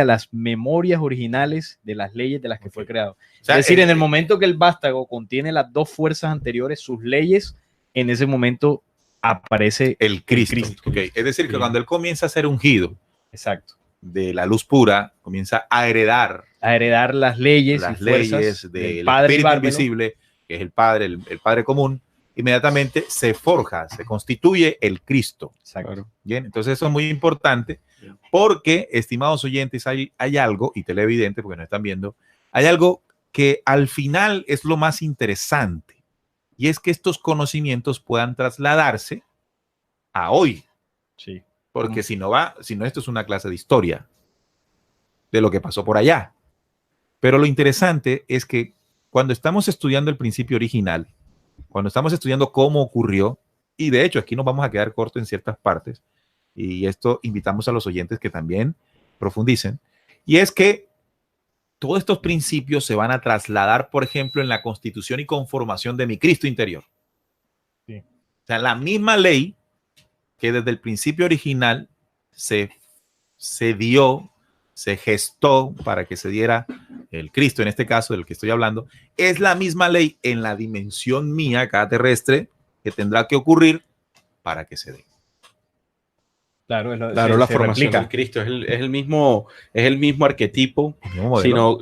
las memorias originales de las leyes de las que fue creado. O sea, es decir, en el momento que el vástago contiene las dos fuerzas anteriores, sus leyes, en ese momento aparece el Cristo. Okay. Es decir, que cuando él comienza a ser ungido, exacto, de la luz pura, comienza a heredar las leyes del espíritu invisible, que es el Padre común. Inmediatamente se forja, se constituye el Cristo. Exacto. Bien, entonces eso es muy importante porque, estimados oyentes, hay algo, y televidentes, porque nos están viendo, hay algo que al final es lo más interesante, y es que estos conocimientos puedan trasladarse a hoy. Sí. Porque si no, esto es una clase de historia de lo que pasó por allá. Pero lo interesante es que cuando estamos estudiando el principio original, cuando estamos estudiando cómo ocurrió, y de hecho aquí nos vamos a quedar cortos en ciertas partes, y esto invitamos a los oyentes que también profundicen, y es que todos estos principios se van a trasladar, por ejemplo, en la constitución y conformación de mi Cristo interior. Sí. O sea, la misma ley que desde el principio original se dio, se gestó para que se diera el Cristo, en este caso del que estoy hablando, es la misma ley en la dimensión mía, acá terrestre, que tendrá que ocurrir para que se dé. Claro, La formación del Cristo es el mismo arquetipo,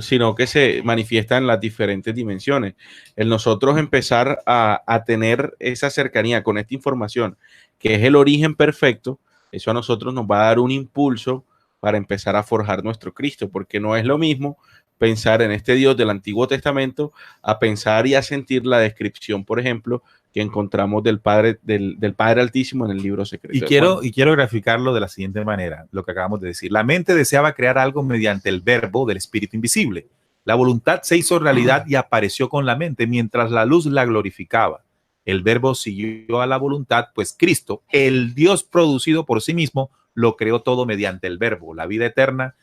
sino que se manifiesta en las diferentes dimensiones. El nosotros empezar a tener esa cercanía con esta información, que es el origen perfecto, eso a nosotros nos va a dar un impulso para empezar a forjar nuestro Cristo, porque no es lo mismo pensar en este Dios del Antiguo Testamento a pensar y a sentir la descripción, por ejemplo, que encontramos del Padre Altísimo en el libro secreto. Y quiero graficarlo de la siguiente manera, lo que acabamos de decir. La mente deseaba crear algo mediante el verbo del Espíritu invisible. La voluntad se hizo realidad y apareció con la mente, mientras la luz la glorificaba. El verbo siguió a la voluntad, pues Cristo, el Dios producido por sí mismo, lo creó todo mediante el verbo. La vida eterna,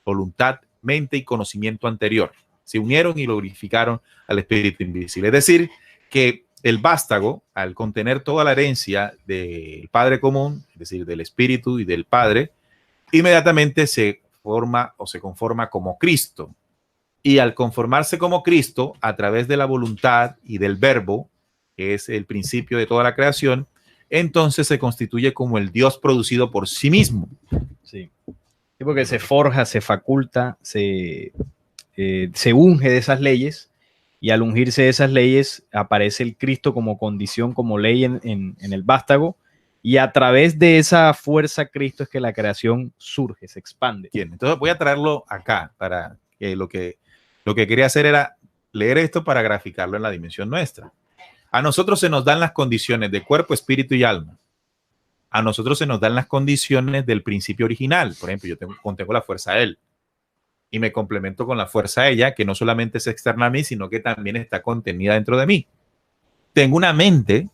voluntad, mente y conocimiento anterior se unieron y glorificaron al Espíritu invisible. Es decir, que el vástago, al contener toda la herencia del Padre común, es decir, del Espíritu y del Padre, inmediatamente se forma o se conforma como Cristo. Y al conformarse como Cristo, a través de la voluntad y del verbo, que es el principio de toda la creación, entonces se constituye como el Dios producido por sí mismo. Sí, sí, porque se forja, se faculta, se unge de esas leyes, y al ungirse de esas leyes aparece el Cristo como condición, como ley en el vástago, y a través de esa fuerza Cristo es que la creación surge, se expande. Bien, entonces voy a traerlo acá para que lo que quería hacer era leer esto para graficarlo en la dimensión nuestra. A nosotros se nos dan las condiciones de cuerpo, espíritu y alma. A nosotros se nos dan las condiciones del principio original. Por ejemplo, yo contengo la fuerza Él y me complemento con la fuerza ella, que no solamente es externa a mí, sino que también está contenida dentro de mí. Tengo una mente,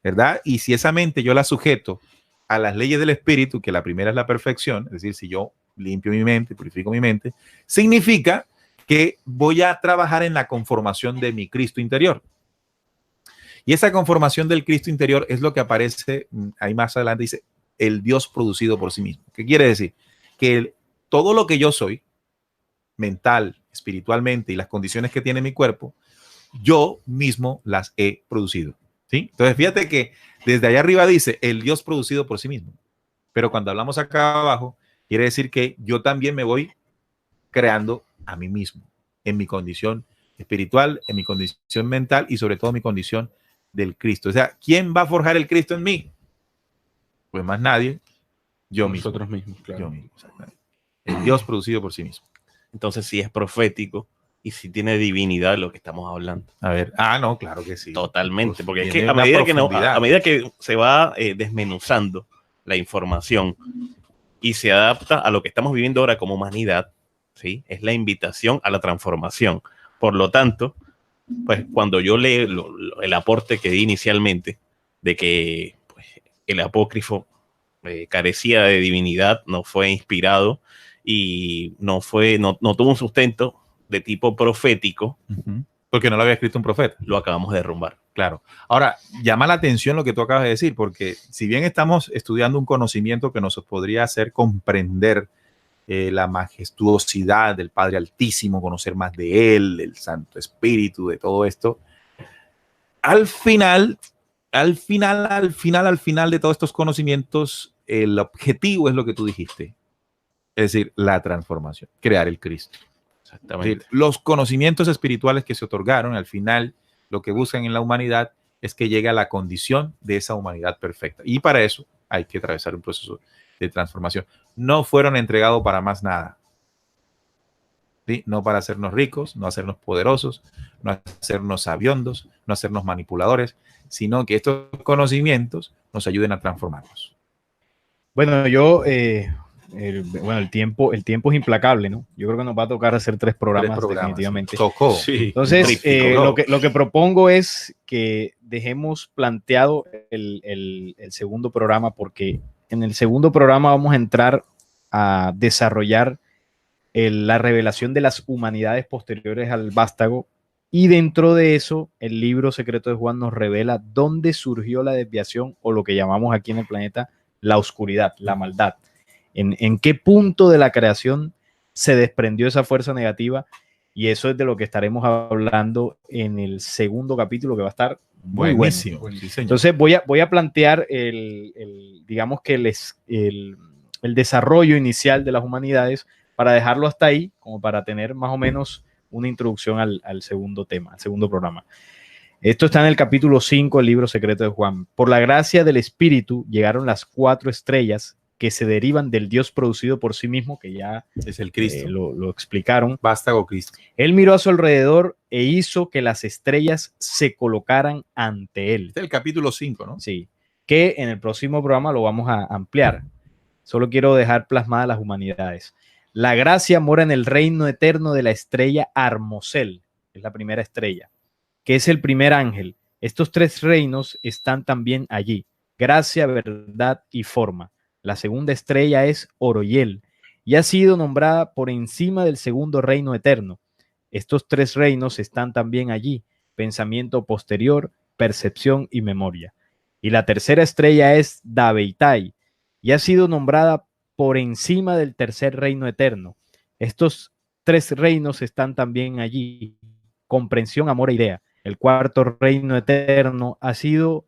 ¿verdad? Y si esa mente yo la sujeto a las leyes del espíritu, que la primera es la perfección, es decir, si yo limpio mi mente, purifico mi mente, significa que voy a trabajar en la conformación de mi Cristo interior. Y esa conformación del Cristo interior es lo que aparece ahí más adelante, dice, el Dios producido por sí mismo. ¿Qué quiere decir? Que todo lo que yo soy, mental, espiritualmente, y las condiciones que tiene mi cuerpo, yo mismo las he producido. ¿Sí? Entonces, fíjate que desde allá arriba dice, el Dios producido por sí mismo. Pero cuando hablamos acá abajo, quiere decir que yo también me voy creando a mí mismo, en mi condición espiritual, en mi condición mental y sobre todo en mi condición del Cristo. O sea, ¿quién va a forjar el Cristo en mí? Pues más nadie, yo mismo. Nosotros mismos, claro. Yo mismo, el Dios producido por sí mismo. Entonces sí es profético y sí tiene divinidad lo que estamos hablando. A ver, no, claro que sí. Totalmente, porque es Tiene que una profundidad. a medida que se va desmenuzando la información y se adapta a lo que estamos viviendo ahora como humanidad, ¿sí? Es la invitación a la transformación. Por lo tanto, pues cuando yo leo el aporte que di inicialmente de que pues, el apócrifo carecía de divinidad, no fue inspirado y no tuvo un sustento de tipo profético. Porque no lo había escrito un profeta. Lo acabamos de derrumbar. Claro. Ahora, llama la atención lo que tú acabas de decir, porque si bien estamos estudiando un conocimiento que nos podría hacer comprender la majestuosidad del Padre Altísimo, conocer más de Él, del Santo Espíritu, de todo esto, al final de todos estos conocimientos, el objetivo es lo que tú dijiste. Es decir, la transformación, crear el Cristo. Exactamente. Es decir, los conocimientos espirituales que se otorgaron, al final, lo que buscan en la humanidad es que llegue a la condición de esa humanidad perfecta. Y para eso hay que atravesar un proceso de transformación. No fueron entregados para más nada. ¿Sí? No para hacernos ricos, no hacernos poderosos, no hacernos sabiondos, no hacernos manipuladores, sino que estos conocimientos nos ayuden a transformarnos. Bueno, yo Bueno, el tiempo es implacable, ¿no? Yo creo que nos va a tocar hacer tres programas definitivamente. Tocó. Sí. Entonces, lo que propongo es que dejemos planteado el segundo programa, porque en el segundo programa vamos a entrar a desarrollar la revelación de las humanidades posteriores al vástago, y dentro de eso el libro secreto de Juan nos revela dónde surgió la desviación, o lo que llamamos aquí en el planeta la oscuridad, la maldad. En qué punto de la creación se desprendió esa fuerza negativa, y eso es de lo que estaremos hablando en el segundo capítulo, que va a estar muy Buenísimo. bueno. Sí, señor. Entonces voy a plantear digamos que el desarrollo inicial de las humanidades, para dejarlo hasta ahí, como para tener más o menos una introducción al segundo tema, al segundo programa. Esto está en el capítulo 5 del libro secreto de Juan. Por la gracia del Espíritu llegaron las 4 estrellas que se derivan del Dios producido por sí mismo, que ya Es el Cristo. lo explicaron. Vástago Cristo. Él miró a su alrededor e hizo que las estrellas se colocaran ante él. Este es el capítulo 5, ¿no? Sí, que en el próximo programa lo vamos a ampliar. Solo quiero dejar plasmadas las humanidades. La gracia mora en el reino eterno de la estrella Armosel, es la primera estrella, que es el primer ángel. Estos 3 reinos están también allí: gracia, verdad y forma. La segunda estrella es Oroyel y ha sido nombrada por encima del segundo reino eterno. Estos 3 reinos están también allí: pensamiento posterior, percepción y memoria. Y la tercera estrella es Dabeitai y ha sido nombrada por encima del tercer reino eterno. Estos 3 reinos están también allí: comprensión, amor e idea. El cuarto reino eterno ha sido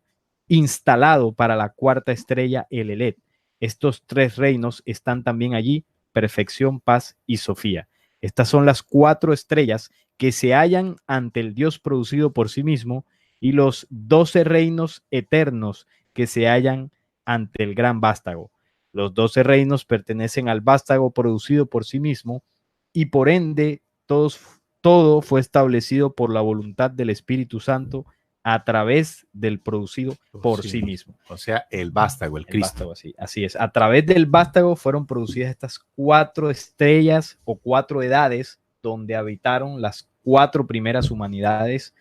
instalado para la cuarta estrella, Elelet. Estos 3 reinos están también allí: perfección, paz y Sofía. Estas son las 4 estrellas que se hallan ante el Dios producido por sí mismo, y los 12 reinos eternos que se hallan ante el gran vástago. Los 12 reinos pertenecen al vástago producido por sí mismo, y por ende todo fue establecido por la voluntad del Espíritu Santo a través del producido por sí mismo. O sea, el vástago, el Cristo. Vástago, así es. A través del vástago fueron producidas estas 4 estrellas o 4 edades, donde habitaron las 4 primeras humanidades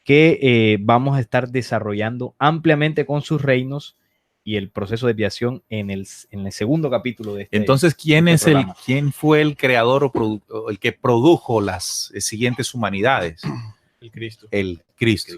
que vamos a estar desarrollando ampliamente con sus reinos y el proceso de desviación en el segundo capítulo de este. Entonces, ¿quién fue el creador o el que produjo las siguientes humanidades? El Cristo. El Cristo.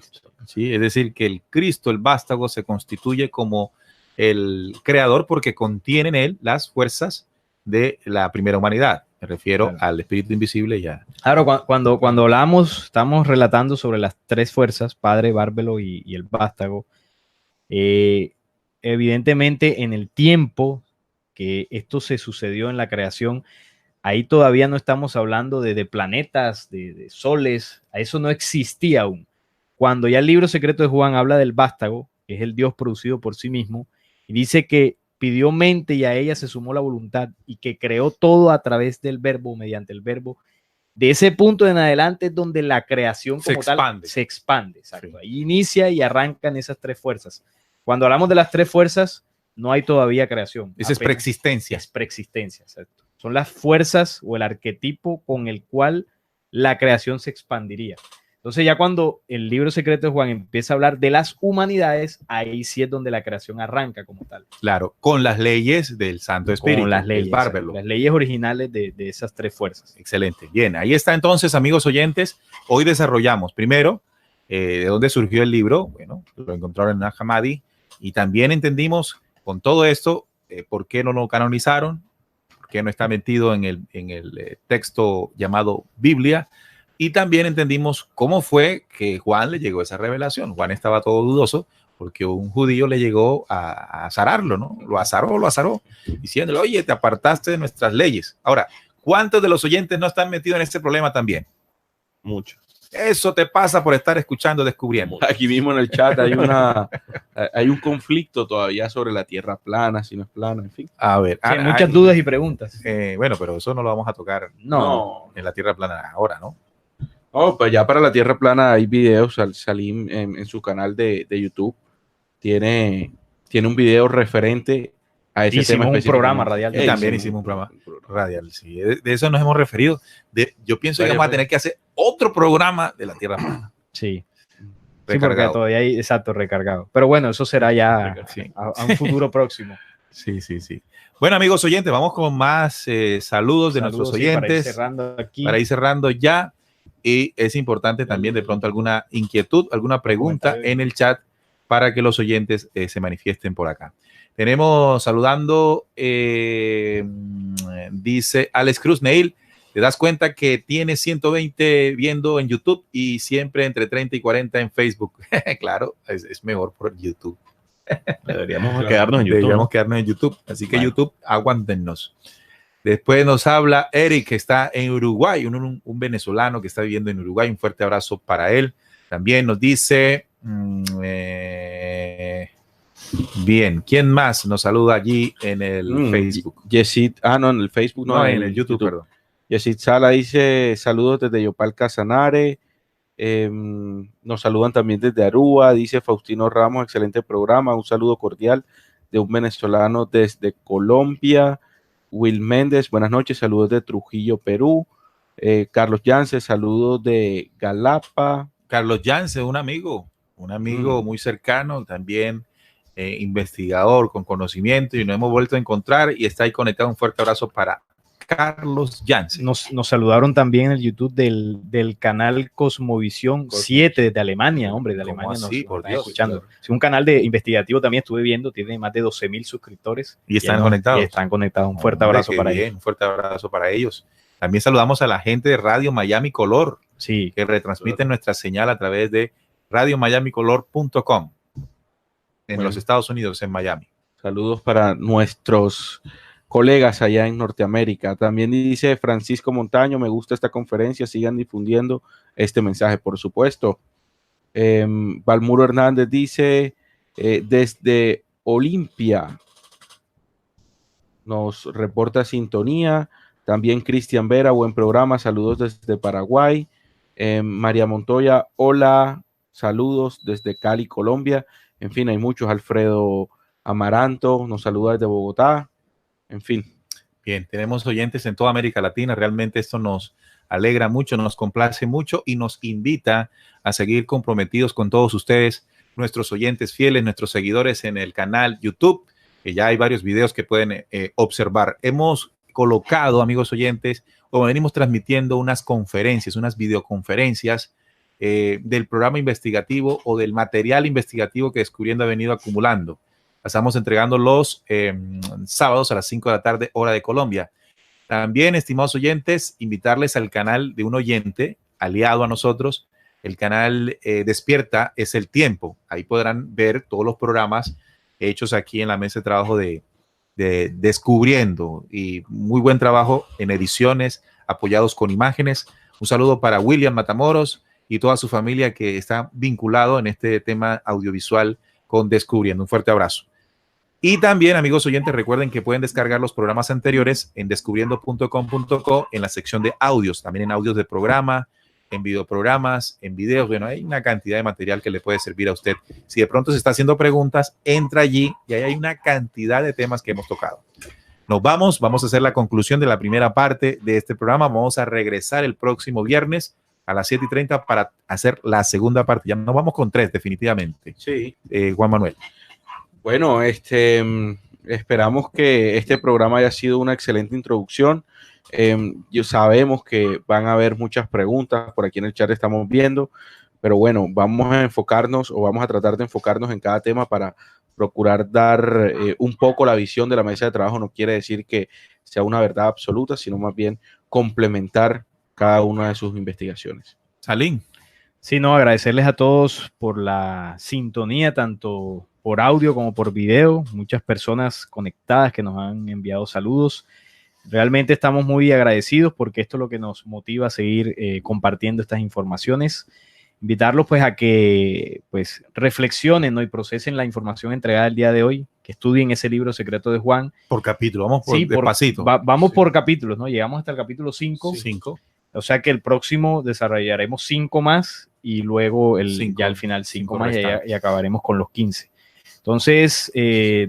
¿Sí? Es decir, que el Cristo, el vástago, se constituye como el creador porque contiene en él las fuerzas de la primera humanidad. Me refiero al espíritu invisible ya. Claro, cuando hablamos, estamos relatando sobre las 3 fuerzas: Padre, Bárbelo y el vástago. Evidentemente, en el tiempo que esto se sucedió en la creación, ahí todavía no estamos hablando de planetas, de soles, a eso no existía aún. Cuando ya el libro secreto de Juan habla del vástago, que es el Dios producido por sí mismo, y dice que pidió mente y a ella se sumó la voluntad, y que creó todo a través del verbo, mediante el verbo. De ese punto en adelante es donde la creación como tal se expande. Exacto. Sí. Ahí inicia y arrancan esas 3 fuerzas. Cuando hablamos de las 3 fuerzas, no hay todavía creación. Esa es preexistencia. Es preexistencia, exacto. Son las fuerzas o el arquetipo con el cual la creación se expandiría. Entonces, ya cuando el libro secreto de Juan empieza a hablar de las humanidades, ahí sí es donde la creación arranca como tal. Claro, con las leyes del Santo Espíritu. Con las leyes, las leyes originales de esas 3 fuerzas. Excelente. Bien, ahí está entonces, amigos oyentes. Hoy desarrollamos primero de dónde surgió el libro. Bueno, lo encontraron en Nag-Hammadi, y también entendimos con todo esto por qué no lo canonizaron, por qué no está metido en el texto llamado Biblia. Y también entendimos cómo fue que Juan le llegó esa revelación. Juan estaba todo dudoso porque un judío le llegó a azararlo, ¿no? Lo azaró, diciéndole: oye, te apartaste de nuestras leyes. Ahora, ¿cuántos de los oyentes no están metidos en este problema también? Muchos. Eso te pasa por estar escuchando Descubriendo. Aquí mismo en el chat hay un conflicto todavía sobre la Tierra plana, si no es plana, en fin. A ver, sí, muchas dudas y preguntas. Bueno, pero eso no lo vamos a tocar en la Tierra plana ahora, ¿no? Oh, pues ya para la Tierra plana hay videos. Salim en su canal de YouTube tiene un video referente a ese Hicimos tema un programa específicamente. radial. Y también hicimos un programa radial. Sí, de eso nos hemos referido. Yo pienso que vamos a tener que hacer otro programa de la Tierra plana. Sí. Sí, porque Recargado. todavía hay, exacto, recargado. Pero bueno, eso será ya Sí. a un futuro próximo. Sí, sí, sí. Bueno, amigos oyentes, vamos con más saludos de nuestros Saludos, sí, para ir oyentes. cerrando aquí. Para ir cerrando ya. Y es importante también de pronto alguna inquietud, alguna pregunta Comentario. en el chat para que los oyentes se manifiesten por acá. Tenemos saludando, dice Alex Cruz, Neil, ¿te das cuenta que tienes 120 viendo en YouTube y siempre entre 30 y 40 en Facebook? Claro, es mejor por YouTube. Deberíamos quedarnos en YouTube. Deberíamos ¿no? quedarnos en YouTube. Así que Bueno. YouTube, aguántenos. Después nos habla Eric, que está en Uruguay, un venezolano que está viviendo en Uruguay. Un fuerte abrazo para él. También nos dice, bien, ¿quién más nos saluda allí en el Facebook? Yesid, no, en el Facebook, No, en el YouTube, perdón. Yesid Sala dice, saludos desde Yopal Casanare. Nos saludan también desde Aruba, dice Faustino Ramos, excelente programa, un saludo cordial de un venezolano desde Colombia. Will Méndez, buenas noches, saludos de Trujillo, Perú. Carlos Yance, saludos de Galapa. Carlos Yance, un amigo muy cercano, también investigador con conocimiento, y nos hemos vuelto a encontrar y está ahí conectado. Un fuerte abrazo para Carlos Yance. Nos saludaron también en el YouTube del canal Cosmovisión 7 desde Alemania, hombre, de Alemania nos por están Dios, escuchando. Sí, un canal de investigativo también estuve viendo, tiene más de 12,000 suscriptores. Y están conectados. Y están conectados. Un fuerte abrazo para ellos. Un fuerte abrazo para ellos. También saludamos a la gente de Radio Miami Color, sí, que retransmiten nuestra señal a través de radiomiamicolor.com en los Estados Unidos, en Miami. Saludos para nuestros colegas allá en Norteamérica. También dice Francisco Montaño, me gusta esta conferencia, sigan difundiendo este mensaje, por supuesto. Valmuro Hernández dice, desde Olimpia nos reporta sintonía. También Cristian Vera, buen programa, saludos desde Paraguay. María Montoya, hola, saludos desde Cali, Colombia. En fin, hay muchos. Alfredo Amaranto nos saluda desde Bogotá. En fin. Bien, tenemos oyentes en toda América Latina. Realmente esto nos alegra mucho, nos complace mucho y nos invita a seguir comprometidos con todos ustedes, nuestros oyentes fieles, nuestros seguidores en el canal YouTube, que ya hay varios videos que pueden observar. Hemos colocado, amigos oyentes, como venimos transmitiendo unas conferencias, unas videoconferencias del programa investigativo o del material investigativo que Descubriendo ha venido acumulando. Estamos entregando los sábados a las 5 de la tarde, hora de Colombia. También, estimados oyentes, invitarles al canal de un oyente aliado a nosotros. El canal Despierta es el Tiempo. Ahí podrán ver todos los programas hechos aquí en la mesa de trabajo de Descubriendo. Y muy buen trabajo en ediciones, apoyados con imágenes. Un saludo para William Matamoros y toda su familia que está vinculado en este tema audiovisual con Descubriendo. Un fuerte abrazo. Y también, amigos oyentes, recuerden que pueden descargar los programas anteriores en descubriendo.com.co en la sección de audios, también en audios de programa, en videoprogramas, en videos. Bueno, hay una cantidad de material que le puede servir a usted. Si de pronto se está haciendo preguntas, entra allí y ahí hay una cantidad de temas que hemos tocado. Nos vamos a hacer la conclusión de la primera parte de este programa. Vamos a regresar el próximo viernes a las 7:30 para hacer la segunda parte. Ya nos vamos con 3, definitivamente. Sí. Juan Manuel. Bueno, esperamos que este programa haya sido una excelente introducción. Sabemos que van a haber muchas preguntas, por aquí en el chat estamos viendo, pero bueno, vamos a enfocarnos o vamos a tratar de enfocarnos en cada tema para procurar dar un poco la visión de la mesa de trabajo. No quiere decir que sea una verdad absoluta, sino más bien complementar cada una de sus investigaciones. Salín. Sí, no, agradecerles a todos por la sintonía, tanto por audio como por video. Muchas personas conectadas que nos han enviado saludos. Realmente estamos muy agradecidos porque esto es lo que nos motiva a seguir compartiendo estas informaciones. Invitarlos pues a que pues reflexionen, ¿no? Y procesen la información entregada el día de hoy, que estudien ese libro secreto de Juan. Por capítulo, vamos por despacito. Vamos por capítulos, ¿no? Llegamos hasta el capítulo 5. Sí. O sea que el próximo desarrollaremos 5 más y luego ya al final 5 más y acabaremos con los 15. Entonces,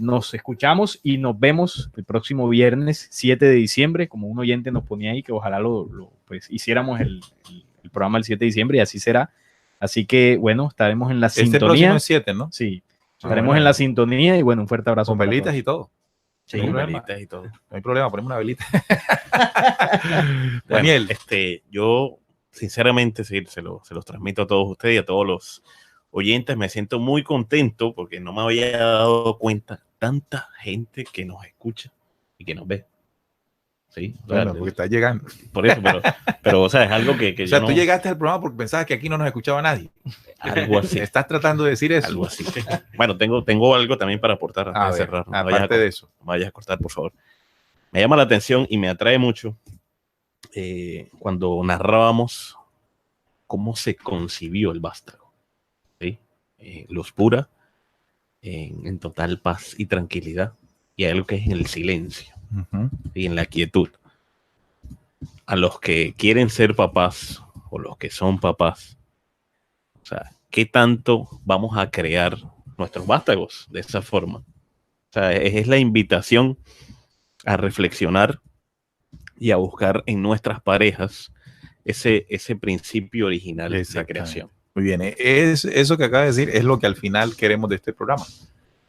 nos escuchamos y nos vemos el próximo viernes 7 de diciembre, como un oyente nos ponía ahí, que ojalá pues, hiciéramos el programa el 7 de diciembre y así será. Así que, bueno, estaremos en la sintonía. Este próximo es 7, ¿no? Sí, estaremos en la sintonía y, bueno, un fuerte abrazo. Con velitas y todo. Sí, no velitas y todo. No hay problema, ponemos una velita. Bueno, Daniel. Yo, sinceramente, sí, se los transmito a todos ustedes y a todos los oyentes. Me siento muy contento porque no me había dado cuenta tanta gente que nos escucha y que nos ve. Sí, Bueno, porque está llegando. por eso, pero o sea, es algo que O sea, yo tú no, llegaste al programa porque pensabas que aquí no nos escuchaba nadie. algo así. Estás tratando de decir eso. Algo así. Bueno, tengo algo también para aportar antes A de ver, cerrar. aparte de eso. No vayas a cortar, por favor. Me llama la atención y me atrae mucho cuando narrábamos cómo se concibió el vástago. ¿Sí? Luz pura, en total paz y tranquilidad. Y hay algo que es en el silencio y en la quietud. A los que quieren ser papás o los que son papás, o sea, ¿qué tanto vamos a crear nuestros vástagos de esa forma? O sea, es la invitación a reflexionar y a buscar en nuestras parejas ese principio original de creación. Muy bien, eso que acaba de decir es lo que al final queremos de este programa.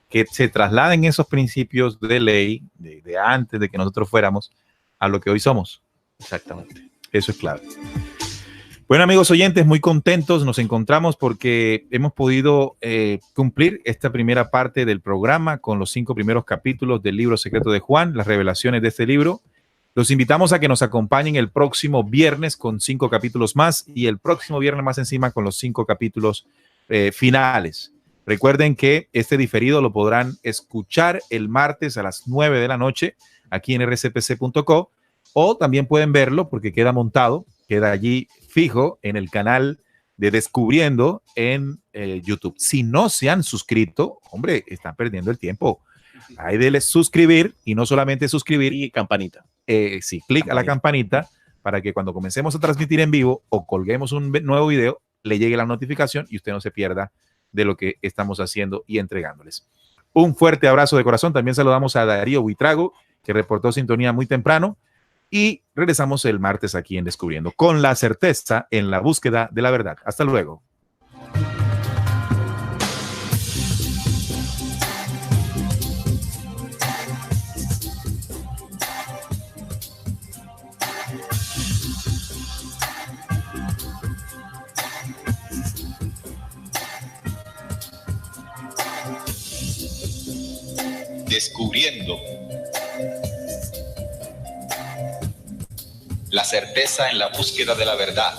Que se trasladen esos principios de ley, de antes de que nosotros fuéramos, a lo que hoy somos. Exactamente. Eso es clave. Bueno, amigos oyentes, muy contentos nos encontramos porque hemos podido cumplir esta primera parte del programa con los 5 primeros capítulos del libro secreto de Juan, las revelaciones de este libro. Los invitamos a que nos acompañen el próximo viernes con 5 capítulos más y el próximo viernes más encima con los 5 capítulos finales. Recuerden que este diferido lo podrán escuchar el martes a las 9 de la noche aquí en rcpc.co o también pueden verlo porque queda montado, queda allí fijo en el canal de Descubriendo en YouTube. Si no se han suscrito, hombre, están perdiendo el tiempo. Ahí denle suscribir y no solamente suscribir. Y campanita. Sí, clic a la campanita para que cuando comencemos a transmitir en vivo o colguemos un nuevo video, le llegue la notificación y usted no se pierda de lo que estamos haciendo y entregándoles. Un fuerte abrazo de corazón. También saludamos a Darío Buitrago, que reportó sintonía muy temprano. Y regresamos el martes aquí en Descubriendo, con la certeza en la búsqueda de la verdad. Hasta luego. Descubriendo la certeza en la búsqueda de la verdad.